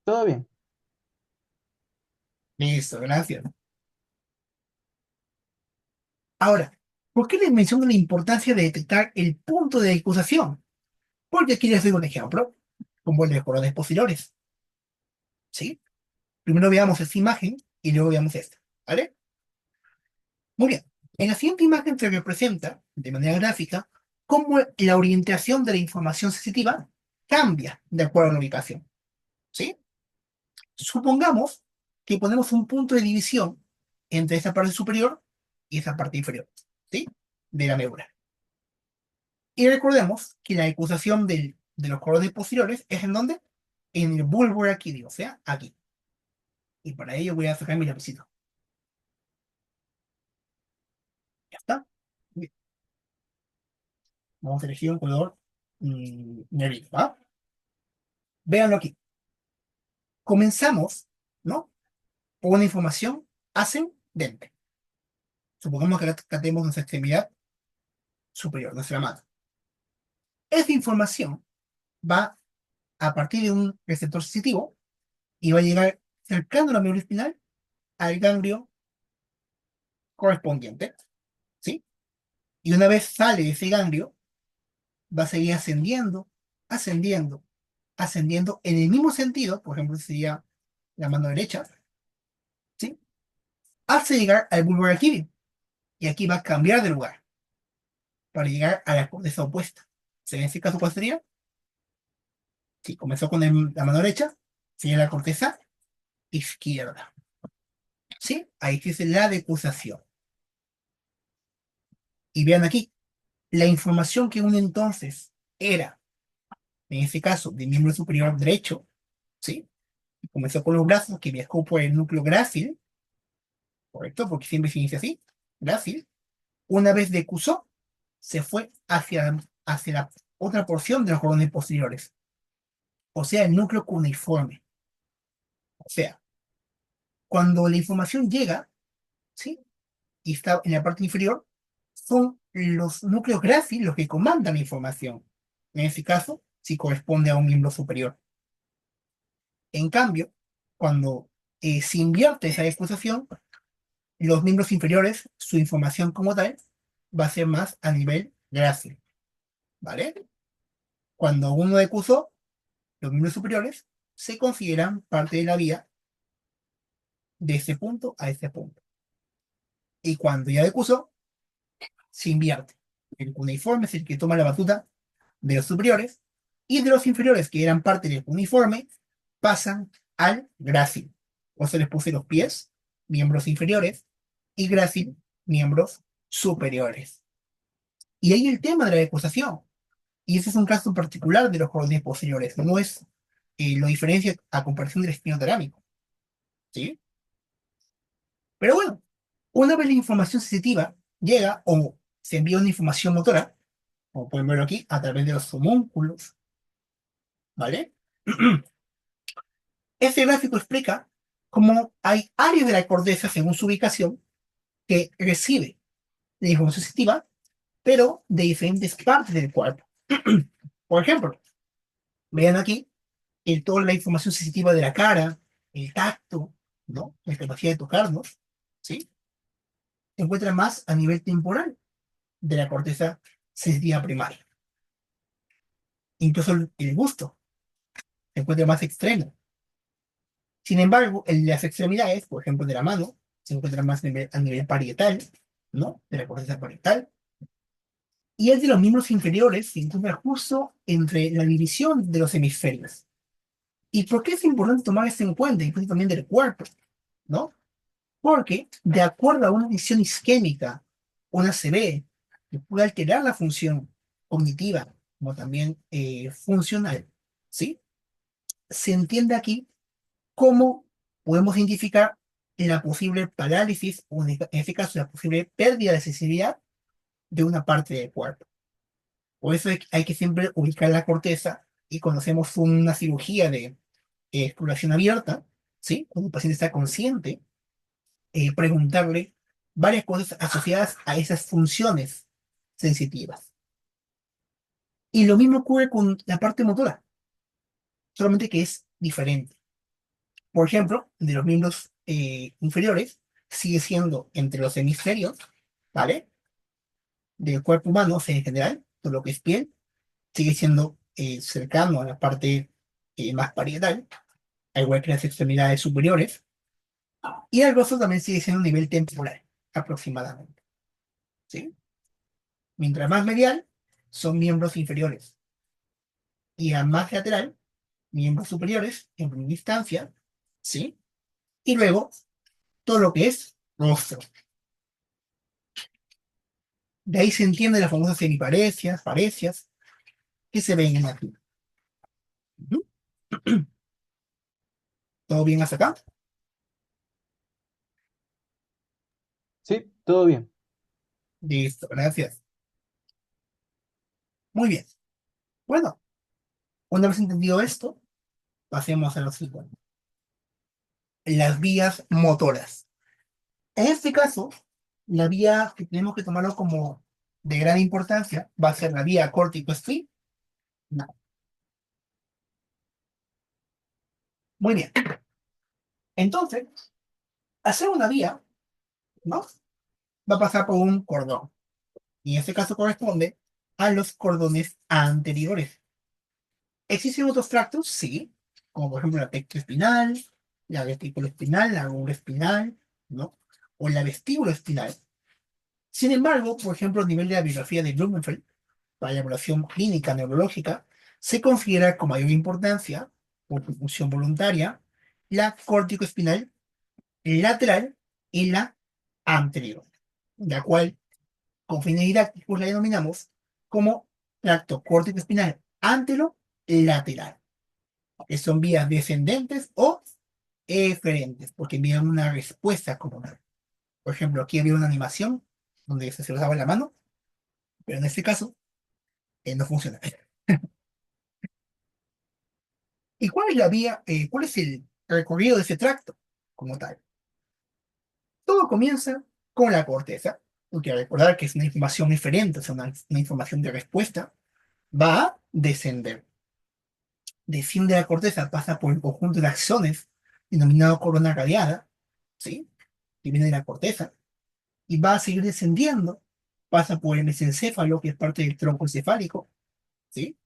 Todo bien. Listo, gracias. Ahora, ¿por qué les menciono la importancia de detectar el punto de acusación? Porque aquí les doy un ejemplo, como el de los corones posteriores. ¿Sí? Primero veamos esta imagen y luego veamos esta. ¿Vale? Muy bien. En la siguiente imagen se representa, de manera gráfica, cómo la orientación de la información sensitiva cambia de acuerdo a la ubicación. ¿Sí? Supongamos que ponemos un punto de división entre esta parte superior y esta parte inferior. ¿Sí? De la médula. Y recordemos que la acusación de los corones posteriores es en donde? En el bulbo raquídeo, o sea, aquí. Y para ello voy a sacar mi lapicito. Ya está. Bien. Vamos a elegir un color negrito, ¿va? Véanlo aquí. Comenzamos, ¿no? por una información ascendente. Supongamos que acá tenemos nuestra extremidad superior, nuestra mano. Esa información va a partir de un receptor sensitivo y va a llegar cercano a la médula espinal al ganglio correspondiente, ¿sí? Y una vez sale de ese ganglio, va a seguir ascendiendo, ascendiendo, ascendiendo en el mismo sentido, por ejemplo, sería la mano derecha, ¿sí? Hasta llegar al bulbo raquídeo. Y aquí va a cambiar de lugar para llegar a la corteza opuesta. ¿En este caso cuál sería? Si comenzó con la mano derecha, sería la corteza izquierda. ¿Sí? Ahí dice la decusación. Y vean aquí, la información que un entonces era, en este caso, del miembro superior derecho, ¿sí? Comenzó con los brazos que viajó por el núcleo grácil, ¿correcto? Porque siempre se inicia así, grácil. Una vez decusó, se fue hacia la otra porción de los cordones posteriores, o sea, el núcleo cuneiforme. O sea, cuando la información llega, ¿sí? Y está en la parte inferior, son los núcleos gráciles los que comandan la información. En este caso, si corresponde a un miembro superior. En cambio, cuando se invierte esa disposición, los miembros inferiores, su información como tal, va a ser más a nivel grácil, ¿vale? Cuando uno decusó, los miembros superiores se consideran parte de la vía de ese punto a ese punto. Y cuando ya decusó, se invierte. El cuneiforme es el que toma la batuta de los superiores y de los inferiores, que eran parte del cuneiforme, pasan al grácil. O se les puse los pies, miembros inferiores, y grácil, miembros superiores. Y ahí el tema de la decusación. Y ese es un caso particular de los cordones posteriores. No es lo diferencia a comparación del espinotarámico. ¿Sí? Pero bueno, una vez la información sensitiva llega o se envía una información motora, como pueden verlo aquí, a través de los homúnculos, ¿vale? Este gráfico explica cómo hay áreas de la corteza según su ubicación que recibe la información sensitiva, pero de diferentes partes del cuerpo. Por ejemplo, vean aquí toda la información sensitiva de la cara, el tacto, ¿no? La capacidad de tocarnos, ¿sí? Se encuentra más a nivel temporal de la corteza sensitiva primaria. Incluso el gusto se encuentra más extremo. Sin embargo, en las extremidades, por ejemplo, de la mano, se encuentra más a nivel parietal, ¿no? De la corteza parietal. Y el de los miembros inferiores se encuentra justo entre la división de los hemisferios. ¿Y por qué es importante tomar esto en cuenta, incluso también del cuerpo, ¿no? Porque, de acuerdo a una visión isquémica, una CB, que puede alterar la función cognitiva, como también funcional, ¿sí? Se entiende aquí cómo podemos identificar la posible parálisis, o en este caso, la posible pérdida de sensibilidad de una parte del cuerpo. Por eso hay que siempre ubicar la corteza y cuando hacemos una cirugía de exploración abierta, ¿sí? Cuando el paciente está consciente, preguntarle varias cosas asociadas a esas funciones sensitivas. Y lo mismo ocurre con la parte motora, solamente que es diferente. Por ejemplo, de los miembros inferiores, sigue siendo entre los hemisferios, ¿vale? Del cuerpo humano, o sea, en general, todo lo que es piel, sigue siendo cercano a la parte más parietal, al igual que las extremidades superiores, y el rostro también sigue siendo un nivel temporal, aproximadamente, ¿sí? Mientras más medial, son miembros inferiores, y a más lateral, miembros superiores, en primera instancia, ¿sí? Y luego, todo lo que es rostro. De ahí se entiende las famosas semiparecias, parecias, que se ven en aquí. Ujú. ¿Todo bien hasta acá? Sí, todo bien. Listo, gracias. Muy bien. Bueno, una vez entendido esto, pasemos a lo siguiente. las vías motoras. En este caso, la vía que tenemos que tomarlo como de gran importancia va a ser la vía córtico-espinal. No. Muy bien. Entonces, hacer una vía, ¿no? Va a pasar por un cordón. Y en este caso corresponde a los cordones anteriores. ¿Existen otros tractos? Sí, como por ejemplo la pectoespinal, la vesícula espinal, la rótula espinal, ¿no? O la vestíbula espinal. Sin embargo, por ejemplo, a nivel de la bibliografía de Blumenfeld, para la evaluación clínica neurológica, se considera con mayor importancia, por su función voluntaria, la córtico-espinal lateral y la anterior, la cual, con fines didácticos, la denominamos como tracto córtico-espinal antero-lateral, que son vías descendentes o eferentes, porque envían una respuesta comunal. Por ejemplo, aquí había una animación donde se los daba la mano, pero en este caso no funciona. ¿Y cuál es la vía, cuál es el recorrido de ese tracto como tal? Todo comienza con la corteza, porque recordar que es una información diferente, es una información de respuesta, va a descender. Desciende la corteza, pasa por el conjunto de axones, denominado corona radiada, ¿sí? Que viene de la corteza, y va a seguir descendiendo, pasa por el mesencéfalo, que es parte del tronco encefálico, ¿sí?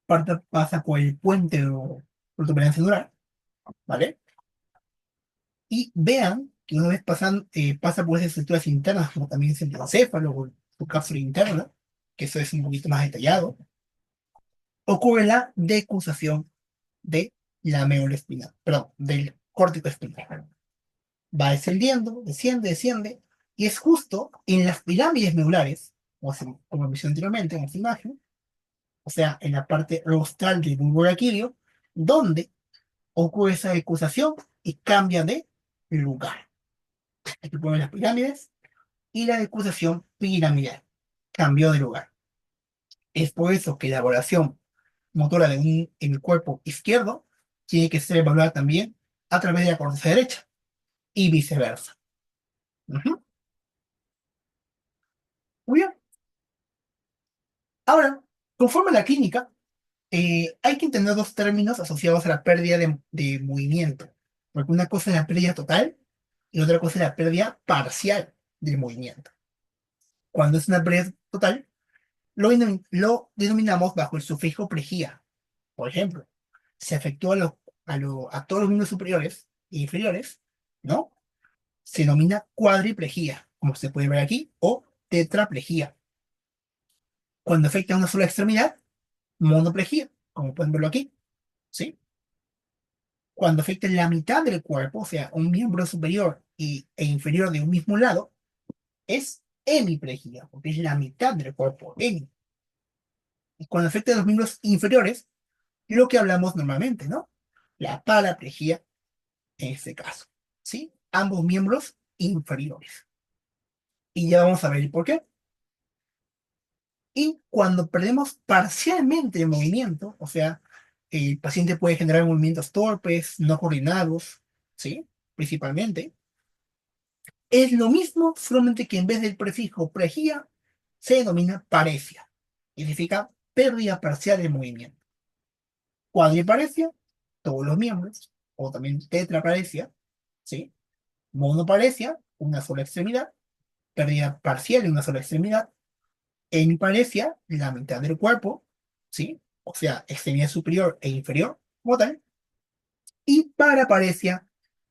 Pasa por el puente o protuberancia neural, ¿vale? Y vean que una vez pasa por esas estructuras internas, como también es el encéfalo o su cápsula interna, que eso es un poquito más detallado, ocurre la decusación de la médula espinal, perdón, del córtico espinal. Va descendiendo, desciende, desciende, y es justo en las pirámides medulares, como mencioné anteriormente en esta imagen, o sea, en la parte rostral del bulbo raquídeo, donde ocurre esa decusación y cambia de lugar. Aquí ponen las pirámides y la decusación piramidal. Cambió de lugar. Es por eso que la evaluación motora en el cuerpo izquierdo tiene que ser evaluada también a través de la corteza derecha y viceversa. Ujú. Muy bien. Ahora, conforme a la clínica, hay que entender dos términos asociados a la pérdida de movimiento. Porque una cosa es la pérdida total y otra cosa es la pérdida parcial del movimiento. Cuando es una pérdida total, lo denominamos bajo el sufijo pregía. Por ejemplo, se afectó a todos los miembros superiores e inferiores, ¿no? Se denomina cuadriplegia, como se puede ver aquí, o tetraplegia. Cuando afecta a una sola extremidad, monoplegia, como pueden verlo aquí, ¿sí? Cuando afecta la mitad del cuerpo, o sea, un miembro superior e inferior de un mismo lado, es hemiplegia, porque es la mitad del cuerpo, hemi. Y cuando afecta a los miembros inferiores, lo que hablamos normalmente, ¿no? La paraplegia en este caso, ¿sí? Ambos miembros inferiores. Y ya vamos a ver el por qué. Y cuando perdemos parcialmente el movimiento, o sea, el paciente puede generar movimientos torpes, no coordinados, ¿sí? Principalmente, es lo mismo, solamente que en vez del prefijo pregía, se denomina paresia. Significa pérdida parcial de movimiento. Cuadriparesia, todos los miembros, o también tetraparesia, ¿sí? Monoparesia, una sola extremidad, pérdida parcial de una sola extremidad, hemiparesia, la mitad del cuerpo, ¿sí? O sea, extremidad superior e inferior, como tal, y paraparesia,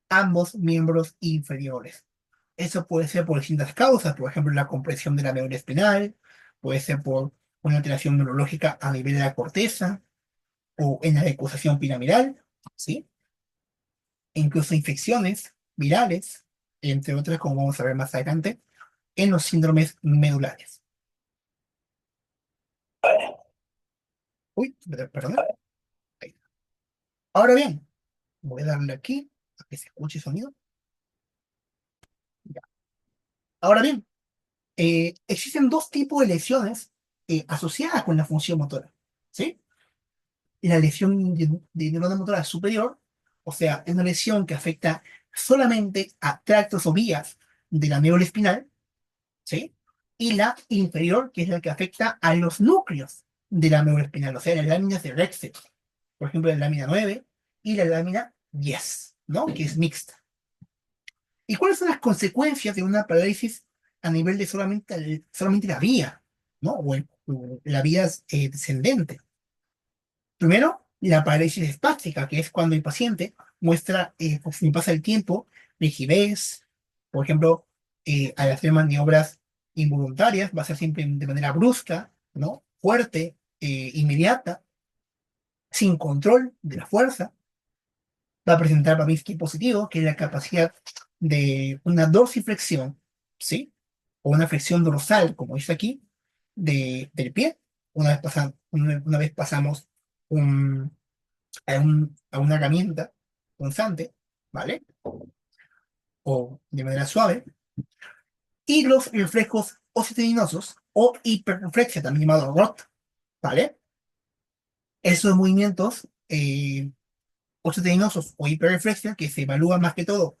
ambos miembros inferiores. Eso puede ser por distintas causas, por ejemplo, la compresión de la médula espinal, puede ser por una alteración neurológica a nivel de la corteza o en la decusación piramidal, ¿sí? E incluso infecciones virales, entre otras, como vamos a ver más adelante, en los síndromes medulares. Uy, perdón. Ahí. Ahora bien, voy a darle aquí a que se escuche el sonido. Ya. Ahora bien, existen dos tipos de lesiones asociadas con la función motora, ¿sí? La lesión de neurona motora superior o sea, una lesión que afecta solamente a tractos o vías de la médula espinal, ¿sí? Y la inferior, que es la que afecta a los núcleos de la médula espinal, o sea, las láminas de Rexet, por ejemplo, la lámina 9 y la lámina 10, ¿no? Que es mixta. ¿Y cuáles son las consecuencias de una parálisis a nivel de solamente la vía, ¿no? O la vía descendente. Primero, la parálisis espástica, que es cuando el paciente muestra, conforme pasa el tiempo, rigidez, por ejemplo, al hacer maniobras involuntarias, va a ser siempre de manera brusca, ¿no? Fuerte, inmediata, sin control de la fuerza. Va a presentar Babinski positivo, que es la capacidad de una dorsiflexión, ¿sí? O una flexión dorsal, como dice aquí, del pie. Una vez pasamos a una herramienta punzante, ¿vale? O de manera suave. Y los reflejos osteoteninosos o hiperreflexia, también llamado ROT, ¿vale? Esos movimientos osteoteninosos o hiperreflexia que se evalúan más que todo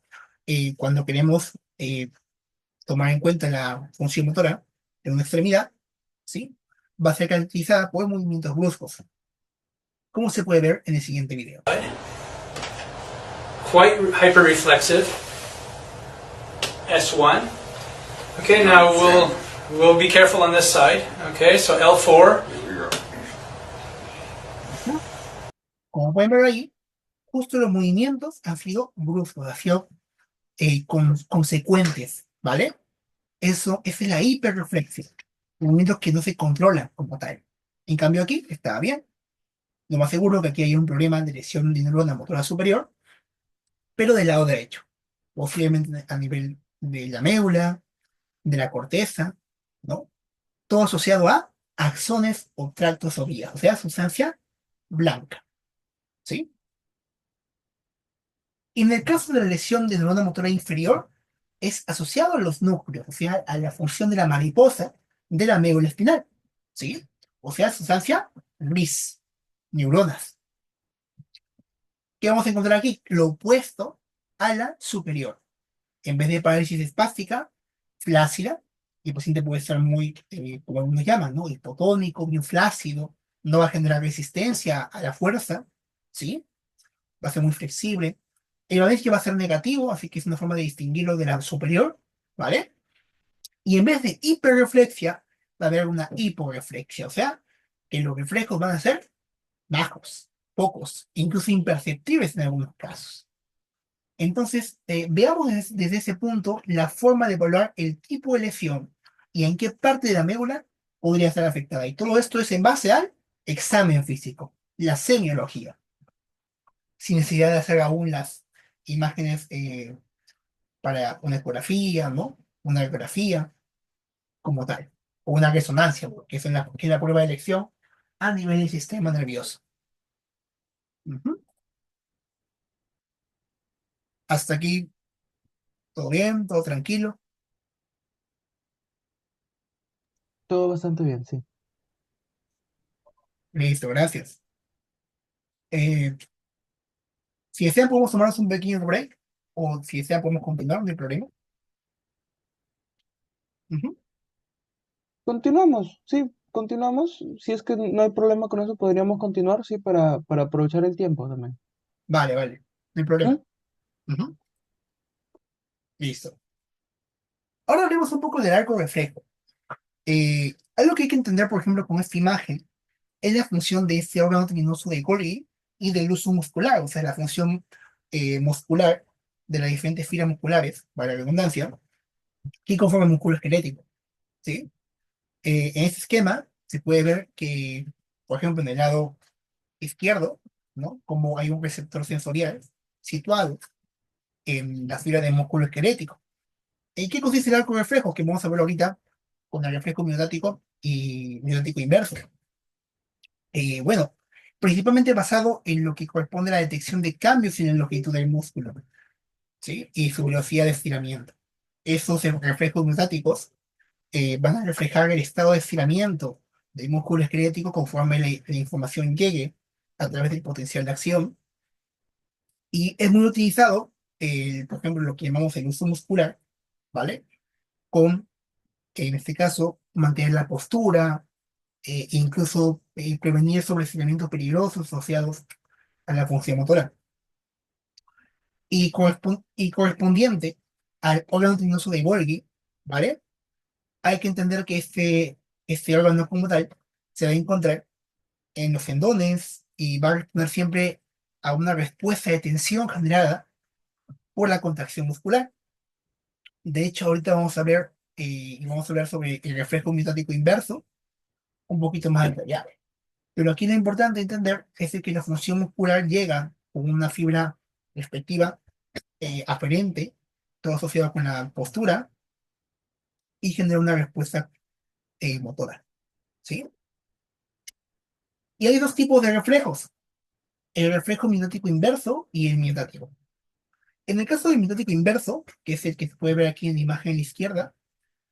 cuando queremos tomar en cuenta la función motora de una extremidad, ¿sí? Va a ser caracterizada por movimientos bruscos, como se puede ver en el siguiente video. Quite hyperreflexive. S1. Okay, now we'll be careful on this side. Okay, so L4. Como pueden ver ahí, justo los movimientos han sido bruscos, han sido consecuentes, ¿vale? Esa es la hiperreflexia, movimientos que no se controlan como tal. En cambio aquí está bien. Lo más seguro que aquí hay un problema de lesión de neurona motora superior, pero del lado derecho, posiblemente a nivel de la médula, de la corteza, ¿no? Todo asociado a axones o tractos o vías, o sea, sustancia blanca, ¿sí? Y en el caso de la lesión de neurona motora inferior, es asociado a los núcleos, o sea, a la función de la mariposa de la médula espinal, ¿sí? O sea, sustancia gris, neuronas. ¿Qué vamos a encontrar aquí? Lo opuesto a la superior. En vez de parálisis espástica, flácida, y el paciente puede estar muy, como algunos llaman, ¿no? Hipotónico, bien flácido, no va a generar resistencia a la fuerza, ¿sí? Va a ser muy flexible. El que va a ser negativo, así que es una forma de distinguirlo de la superior, ¿vale? Y en vez de hiperreflexia, va a haber una hiporreflexia, o sea, que los reflejos van a ser bajos, pocos, incluso imperceptibles en algunos casos. Entonces, veamos desde ese punto la forma de evaluar el tipo de lesión y en qué parte de la médula podría estar afectada. Y todo esto es en base al examen físico, la semiología, sin necesidad de hacer aún las imágenes para una ecografía, ¿no? Una ecografía como tal, o una resonancia, que que es la prueba de elección a nivel del sistema nervioso. Ujú. Hasta aquí, todo bien, todo tranquilo. Todo bastante bien, sí. Listo, gracias. Eh, Si desean, podemos tomarnos un pequeño break, o si desean, podemos continuar, no hay problema. Ujú. Continuamos, sí, continuamos. Si es que no hay problema con eso, podríamos continuar, sí, para aprovechar el tiempo también. Vale, vale, no hay ¿Mm? problema. Ujú. Listo. Ahora hablemos un poco del arco reflejo. Algo que hay que entender, por ejemplo, con esta imagen, es la función de este órgano tendinoso de Golgi y del uso muscular, o sea, la función muscular de las diferentes filas musculares, para la redundancia, que conforman el músculo esquelético, ¿sí? En este esquema se puede ver que, por ejemplo, en el lado izquierdo, ¿no? Como hay un receptor sensorial situado en la fibra del músculo esquelético. ¿En qué consiste el arco reflejo? Que vamos a ver ahorita con el reflejo miotático y miotático inverso. Bueno, principalmente basado en lo que corresponde a la detección de cambios en la longitud del músculo, ¿sí? Y su velocidad de estiramiento. Esos reflejos miotáticos van a reflejar el estado de estiramiento del músculo esquelético conforme la información llegue a través del potencial de acción Y es muy utilizado, por ejemplo, lo que llamamos el uso muscular, ¿vale? Con, en este caso, mantener la postura, incluso prevenir sobreestiramientos peligrosos asociados a la función motora. Y correspondiente al órgano tendinoso de Golgi, ¿vale? Hay que entender que este órgano como tal se va a encontrar en los tendones y va a responder siempre a una respuesta de tensión generada por la contracción muscular. De hecho, ahorita vamos a hablar sobre el reflejo miótico inverso un poquito más detallado. Pero aquí lo importante entender es de que la función muscular llega con una fibra respectiva aferente, todo asociado con la postura, y genera una respuesta motora, ¿sí? Y hay dos tipos de reflejos, el reflejo miótico inverso y el miotático. En el caso del miótico inverso, que es el que se puede ver aquí en la imagen a la izquierda,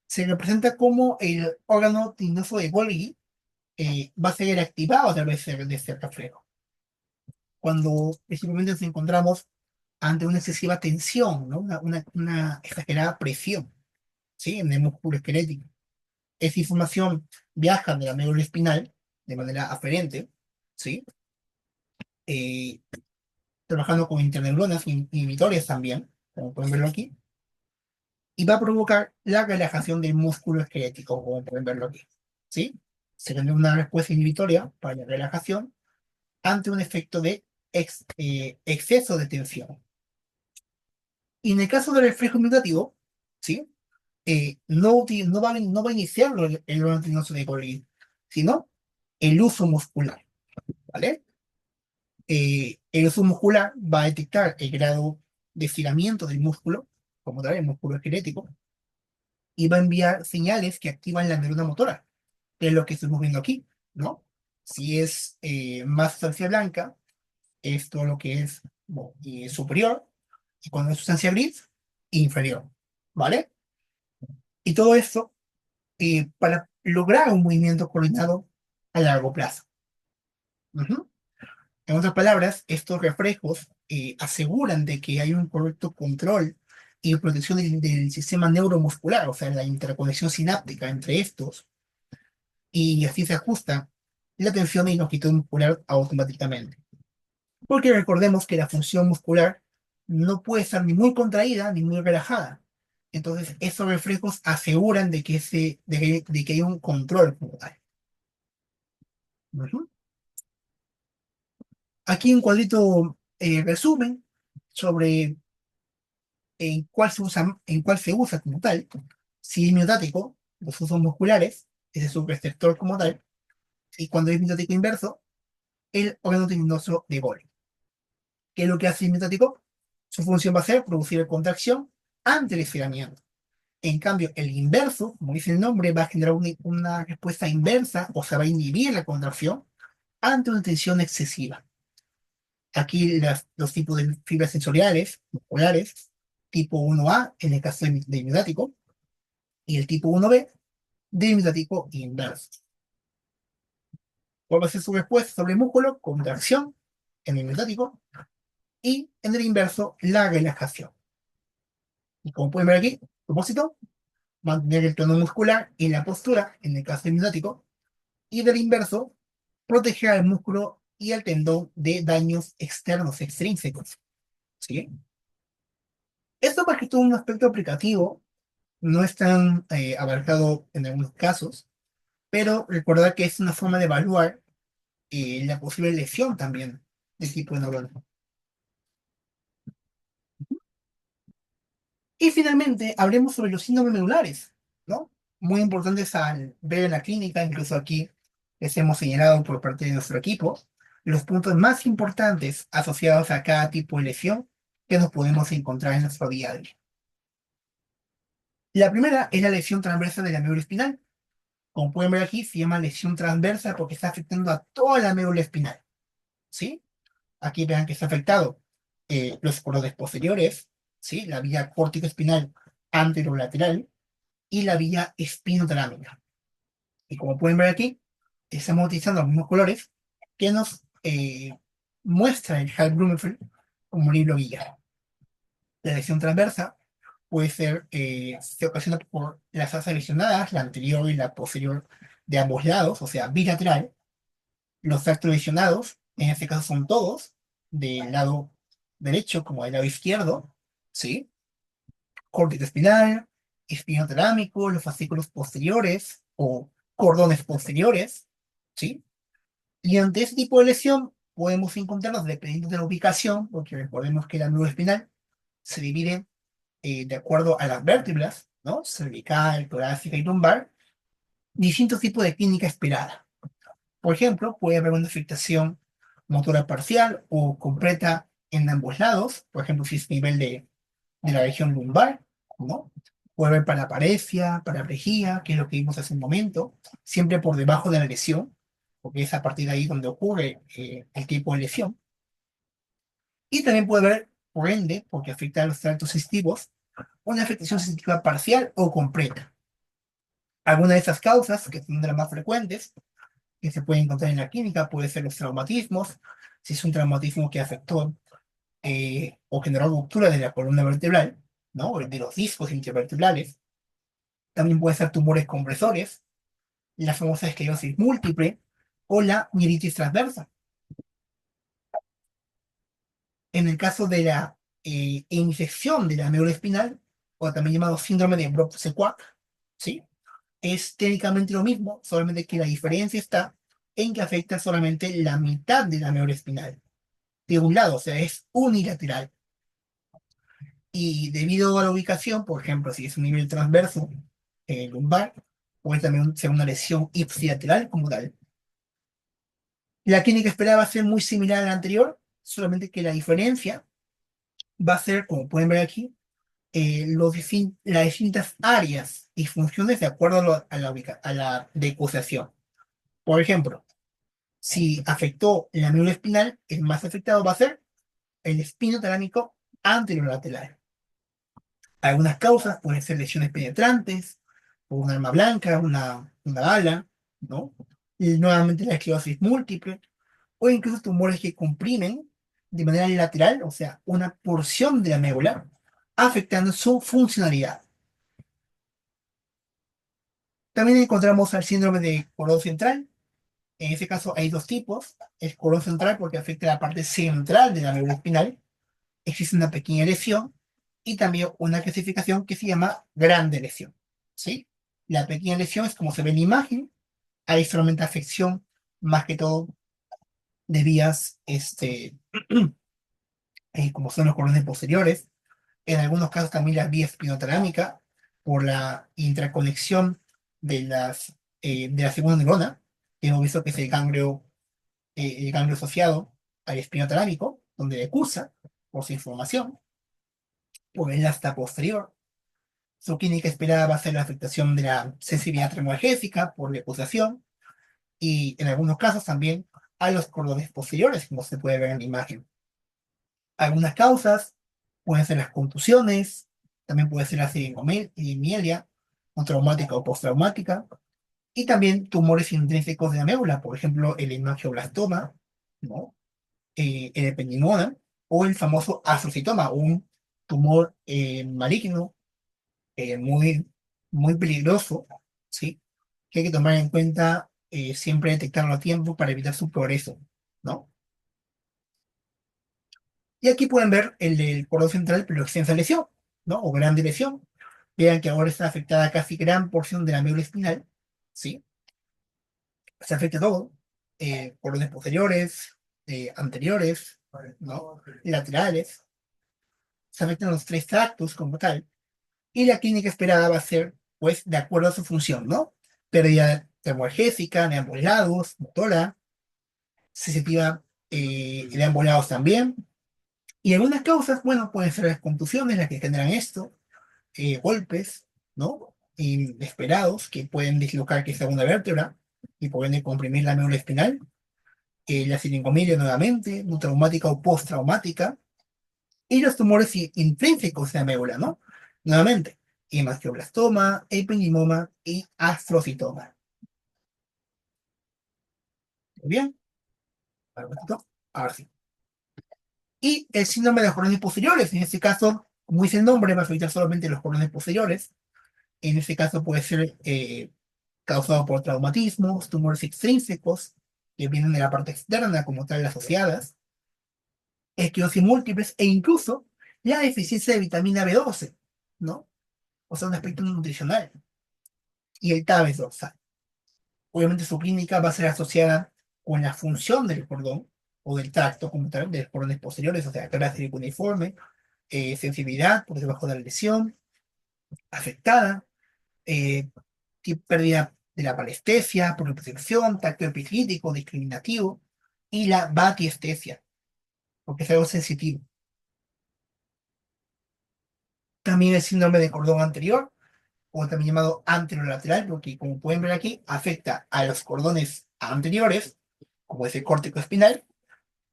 se representa como el órgano tendinoso de Golgi va a ser activado a través de este reflejo. Cuando principalmente nos encontramos ante una excesiva tensión, ¿no? Una exagerada presión, ¿sí? En el músculo esquelético. Esa información viaja de la médula espinal de manera aferente, ¿sí? Eh, Trabajando con interneuronas inhibitorias también, como pueden verlo aquí, y va a provocar la relajación del músculo esquelético, como pueden verlo aquí, ¿sí? Se genera una respuesta inhibitoria para la relajación ante un efecto de exceso de tensión. Y en el caso del reflejo inhibitativo, ¿sí? No va a iniciar el órgano tendinoso de Golgi, sino el uso muscular, ¿vale? El uso muscular va a detectar el grado de estiramiento del músculo, como tal, el músculo esquelético, y va a enviar señales que activan la neurona motora, que es lo que estamos viendo aquí, ¿no? Si es más sustancia blanca, es todo lo que es superior, y cuando es sustancia gris, inferior, ¿vale? Y todo esto para lograr un movimiento coordinado a largo plazo. Ujú. En otras palabras, estos reflejos aseguran de que hay un correcto control y protección del sistema neuromuscular, o sea, la interconexión sináptica entre estos, y así se ajusta la tensión y longitud muscular automáticamente. Porque recordemos que la función muscular no puede estar ni muy contraída ni muy relajada. Entonces, esos reflejos aseguran de que hay un control como tal. Ujú. Aquí un cuadrito resumen sobre en cuál se usa como tal. Si es miotático, los usos musculares, ese es un receptor como tal, y cuando es miotático inverso, el órgano tendinoso de Golgi. ¿Qué es lo que hace el miotático? Su función va a ser producir contracción ante el estiramiento. En cambio, el inverso, como dice el nombre, va a generar una respuesta inversa, o sea, va a inhibir la contracción ante una tensión excesiva. Aquí los tipos de fibras sensoriales, musculares, tipo 1A en el caso del miotático, y el tipo 1B del miotático inverso. ¿Cuál va a ser su respuesta sobre el músculo? Contracción en el miotático y en el inverso la relajación. Y como pueden ver aquí, propósito, mantener el tono muscular y la postura en el caso del miotático y del inverso, proteger al músculo y al tendón de daños externos, extrínsecos. ¿Sí? Esto más que todo un aspecto aplicativo, no es tan abarcado en algunos casos, pero recordar que es una forma de evaluar la posible lesión también del tipo de neurona. Y finalmente, hablemos sobre los síndromes medulares, ¿no? Muy importantes al ver en la clínica, incluso aquí les hemos señalado por parte de nuestro equipo, los puntos más importantes asociados a cada tipo de lesión que nos podemos encontrar en nuestro día a día. La primera es la lesión transversa de la médula espinal. Como pueden ver aquí, se llama lesión transversa porque está afectando a toda la médula espinal, ¿sí? Aquí vean que está afectado los cordones posteriores, ¿sí? La vía córtico-espinal anterolateral y la vía espinotalámica. Y como pueden ver aquí, estamos utilizando los mismos colores que nos muestra el Hall Blumenfeld como un libro guía. La lesión transversa puede ser, se ocasiona por las asas lesionadas, la anterior y la posterior de ambos lados, o sea, bilateral. Los tractos lesionados, en este caso son todos, del lado derecho como del lado izquierdo, ¿sí? Córtex espinal, espino talámico, los fascículos posteriores o cordones posteriores, ¿sí? Y ante este tipo de lesión podemos encontrarnos, dependiendo de la ubicación, porque recordemos que la médula espinal se divide de acuerdo a las vértebras, ¿no? Cervical, torácica y lumbar, distintos tipos de clínica esperada. Por ejemplo, puede haber una afectación motora parcial o completa en ambos lados, por ejemplo, si es nivel de la región lumbar, ¿no? Puede haber paraparesia, paraplejía, que es lo que vimos hace un momento, siempre por debajo de la lesión, porque es a partir de ahí donde ocurre el tipo de lesión. Y también puede haber, por ende, porque afecta a los tractos sensitivos, una afectación sensitiva parcial o completa. Algunas de estas causas, que son de las más frecuentes, que se pueden encontrar en la clínica, puede ser los traumatismos, si es un traumatismo que afectó o generó ruptura de la columna vertebral, ¿no? O de los discos intervertebrales. También puede ser tumores compresores, la famosa esclerosis múltiple o la mielitis transversa. En el caso de la infección de la médula espinal, o también llamado síndrome de Brock-Sequard, ¿sí? Es técnicamente lo mismo, solamente que la diferencia está en que afecta solamente la mitad de la médula espinal. De un lado, o sea, es unilateral. Y debido a la ubicación, por ejemplo, si es un nivel transverso lumbar, puede también ser una lesión ipsilateral como tal. La clínica esperada va a ser muy similar a la anterior, solamente que la diferencia va a ser, como pueden ver aquí, las distintas áreas y funciones de acuerdo a la decusación. Por ejemplo, si afectó la médula espinal, el más afectado va a ser el espino talámico anterolateral. Algunas causas pueden ser lesiones penetrantes, o un arma blanca, una bala, ¿no? Y nuevamente la esclerosis múltiple, o incluso tumores que comprimen de manera lateral, o sea, una porción de la médula, afectando su funcionalidad. También encontramos el síndrome de cordón central. En ese caso hay dos tipos. El cordón central porque afecta la parte central de la médula espinal. Existe una pequeña lesión y también una clasificación que se llama grande lesión, ¿sí? La pequeña lesión es como se ve en la imagen. Hay solamente afección, más que todo, de vías, como son los cordones posteriores. En algunos casos también la vía espinotalámica por la intraconexión de la segunda neurona, que hemos visto que es el ganglio asociado al espinotalámico, donde le cursa por su información, por el asta posterior. Su clínica esperada va a ser la afectación de la sensibilidad tremologésica por decusación y en algunos casos también a los cordones posteriores, como se puede ver en la imagen. Algunas causas pueden ser las contusiones, también puede ser la siringomielia, o traumática o postraumática, y también tumores intrínsecos de la médula, por ejemplo, el hemangioblastoma, ¿no? El ependimoma, o el famoso astrocitoma, un tumor maligno muy, muy peligroso, ¿sí? Que hay que tomar en cuenta siempre detectarlo a tiempo para evitar su progreso, ¿no? Y aquí pueden ver el del cordón central, pero extensa lesión, ¿no? O grande lesión. Vean que ahora está afectada casi gran porción de la médula espinal, ¿sí? Se afecta todo. Cordones posteriores, anteriores, ¿no? Laterales. Se afectan los tres tractos como tal. Y la clínica esperada va a ser, pues, de acuerdo a su función, ¿no? Pérdida termoalgésica de ambos lados, motora, sensitiva de ambos lados también. Y algunas causas, bueno, pueden ser las contusiones las que generan esto, golpes, ¿no? Inesperados que pueden dislocar quizá una vértebra y pueden comprimir la médula espinal. La siringomilia nuevamente, no traumática o postraumática. Y los tumores intrínsecos de la médula, ¿no? Nuevamente, hemangioblastoma, ependimoma y astrocitoma. ¿Muy bien? Ahora sí. Y el síndrome de los cordones posteriores, en este caso, como dice el nombre, va a afectar solamente los cordones posteriores. En este caso puede ser causado por traumatismos, tumores extrínsecos que vienen de la parte externa como tal asociadas, esclerosis múltiples e incluso la deficiencia de vitamina B12, ¿no? O sea, un aspecto nutricional. Y el TABES dorsal. Obviamente su clínica va a ser asociada con la función del cordón o del tracto como tal, de los cordones posteriores, o sea, carácter cuneiforme, sensibilidad por debajo de la lesión, afectada, eh, pérdida de la parestesia, propiocepción, tacto epiclítico, discriminativo, y la batiestesia, porque es algo sensitivo. También el síndrome de cordón anterior, o también llamado anterolateral, porque como pueden ver aquí, afecta a los cordones anteriores, como es el córtex espinal,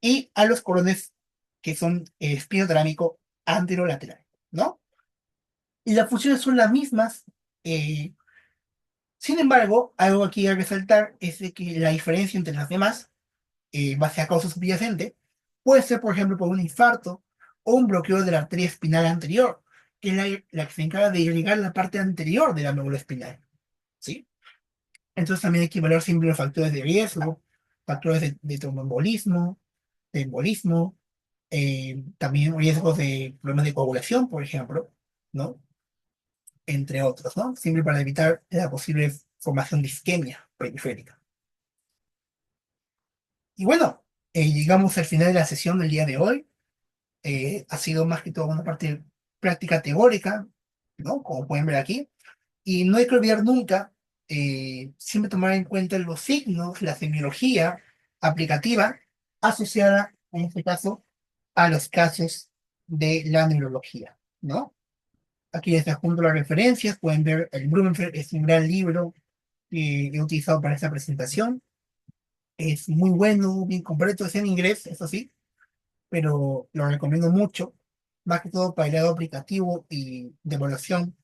y a los cordones que son espinotalámico anterolateral, ¿no? Y las funciones son las mismas. eh, Sin embargo, algo aquí a resaltar es de que la diferencia entre las demás, base a causa subyacente, puede ser, por ejemplo, por un infarto o un bloqueo de la arteria espinal anterior, que es la que se encarga de irrigar la parte anterior de la médula espinal, ¿sí? Entonces también hay que evaluar siempre los factores de riesgo, factores de tromboembolismo, de embolismo, también riesgos de problemas de coagulación, por ejemplo, ¿no? Entre otros, ¿no? Siempre para evitar la posible formación de isquemia periférica. Y bueno, llegamos al final de la sesión del día de hoy. Ha sido más que todo una parte práctica teórica, ¿no? Como pueden ver aquí. Y no hay que olvidar nunca, siempre tomar en cuenta los signos, la semiología aplicativa asociada, en este caso, a los casos de la neurología, ¿no? Aquí les adjunto las referencias, pueden ver el Blumenfeld, es un gran libro que he utilizado para esta presentación. Es muy bueno, bien completo, es en inglés, eso sí, pero lo recomiendo mucho, más que todo para el lado aplicativo y de evaluación,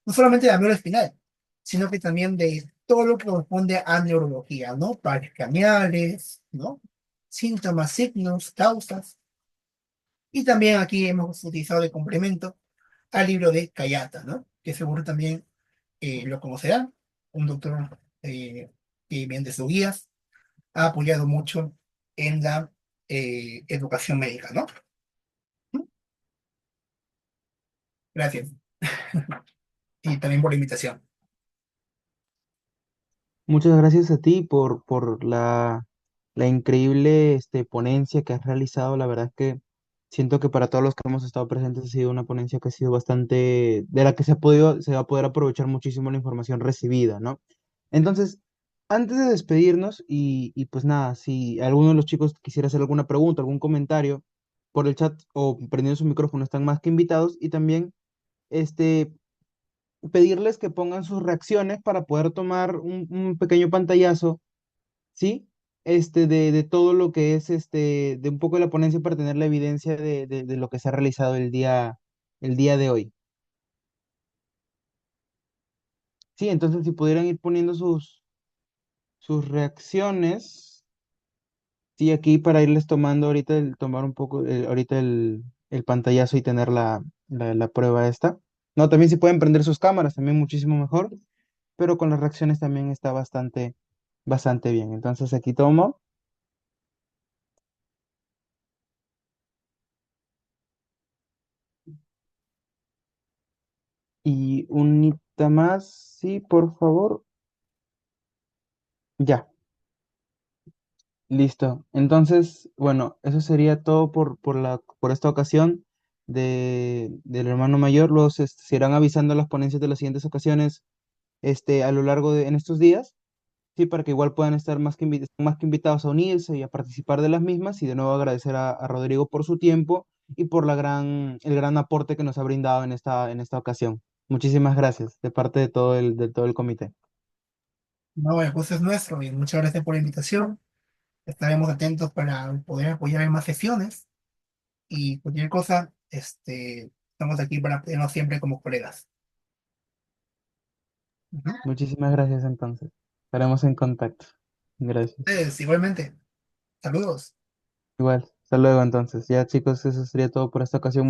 no solamente de la médula espinal, sino que también de todo lo que corresponde a neurología, ¿no? Pares craneales, ¿no? Síntomas, signos, causas. Y también aquí hemos utilizado de complemento al libro de Kayata, ¿no? Que seguro también lo conocerán, un doctor que mediante sus guías ha apoyado mucho en la educación médica, ¿no? Gracias. Y también por la invitación. Muchas gracias a ti por la increíble ponencia que has realizado. La verdad es que siento que para todos los que hemos estado presentes ha sido una ponencia que ha sido bastante, de la que se va a poder aprovechar muchísimo la información recibida, ¿no? Entonces, antes de despedirnos, y pues nada, si alguno de los chicos quisiera hacer alguna pregunta, algún comentario por el chat o prendiendo su micrófono, están más que invitados. Y también, este, pedirles que pongan sus reacciones para poder tomar un pequeño pantallazo, ¿sí? De todo lo que es, de un poco de la ponencia para tener la evidencia de lo que se ha realizado el día de hoy. Sí, entonces si pudieran ir poniendo sus reacciones, sí, aquí para irles tomando ahorita, tomar un poco, ahorita el pantallazo y tener la prueba esta. No, también si pueden prender sus cámaras, también muchísimo mejor, pero con las reacciones también está bastante bien. Entonces aquí tomo y unita más, sí, por favor. Ya, listo. Entonces, bueno, eso sería todo por esta ocasión del hermano mayor. Los se irán avisando las ponencias de las siguientes ocasiones a lo largo en estos días. Sí, para que igual puedan estar más que invitados a unirse y a participar de las mismas. Y de nuevo agradecer a Rodrigo por su tiempo y por el gran aporte que nos ha brindado en esta ocasión. Muchísimas gracias de parte de todo el comité. No, el gusto es nuestro y muchas gracias por la invitación. Estaremos atentos para poder apoyar en más sesiones y cualquier cosa, estamos aquí para apoyarnos siempre como colegas. Ujú. Muchísimas gracias entonces. Estaremos en contacto. Gracias. Igualmente, saludos. Igual. Hasta luego entonces. Ya chicos, eso sería todo por esta ocasión.